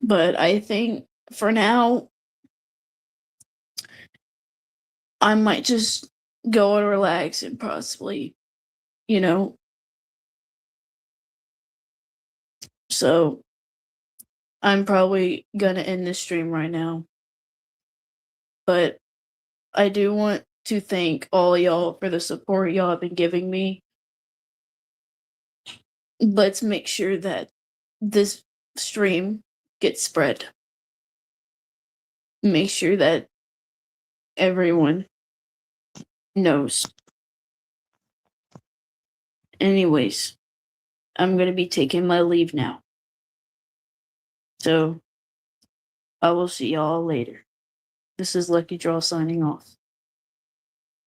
But I think for now, I might just go and relax and possibly, you know. So I'm probably gonna end this stream right now. But I do want to thank all y'all for the support y'all have been giving me. Let's make sure that this stream gets spread. Make sure that everyone knows. Anyways, I'm gonna be taking my leave now. So I will see y'all later. This is Lucky Draw signing off.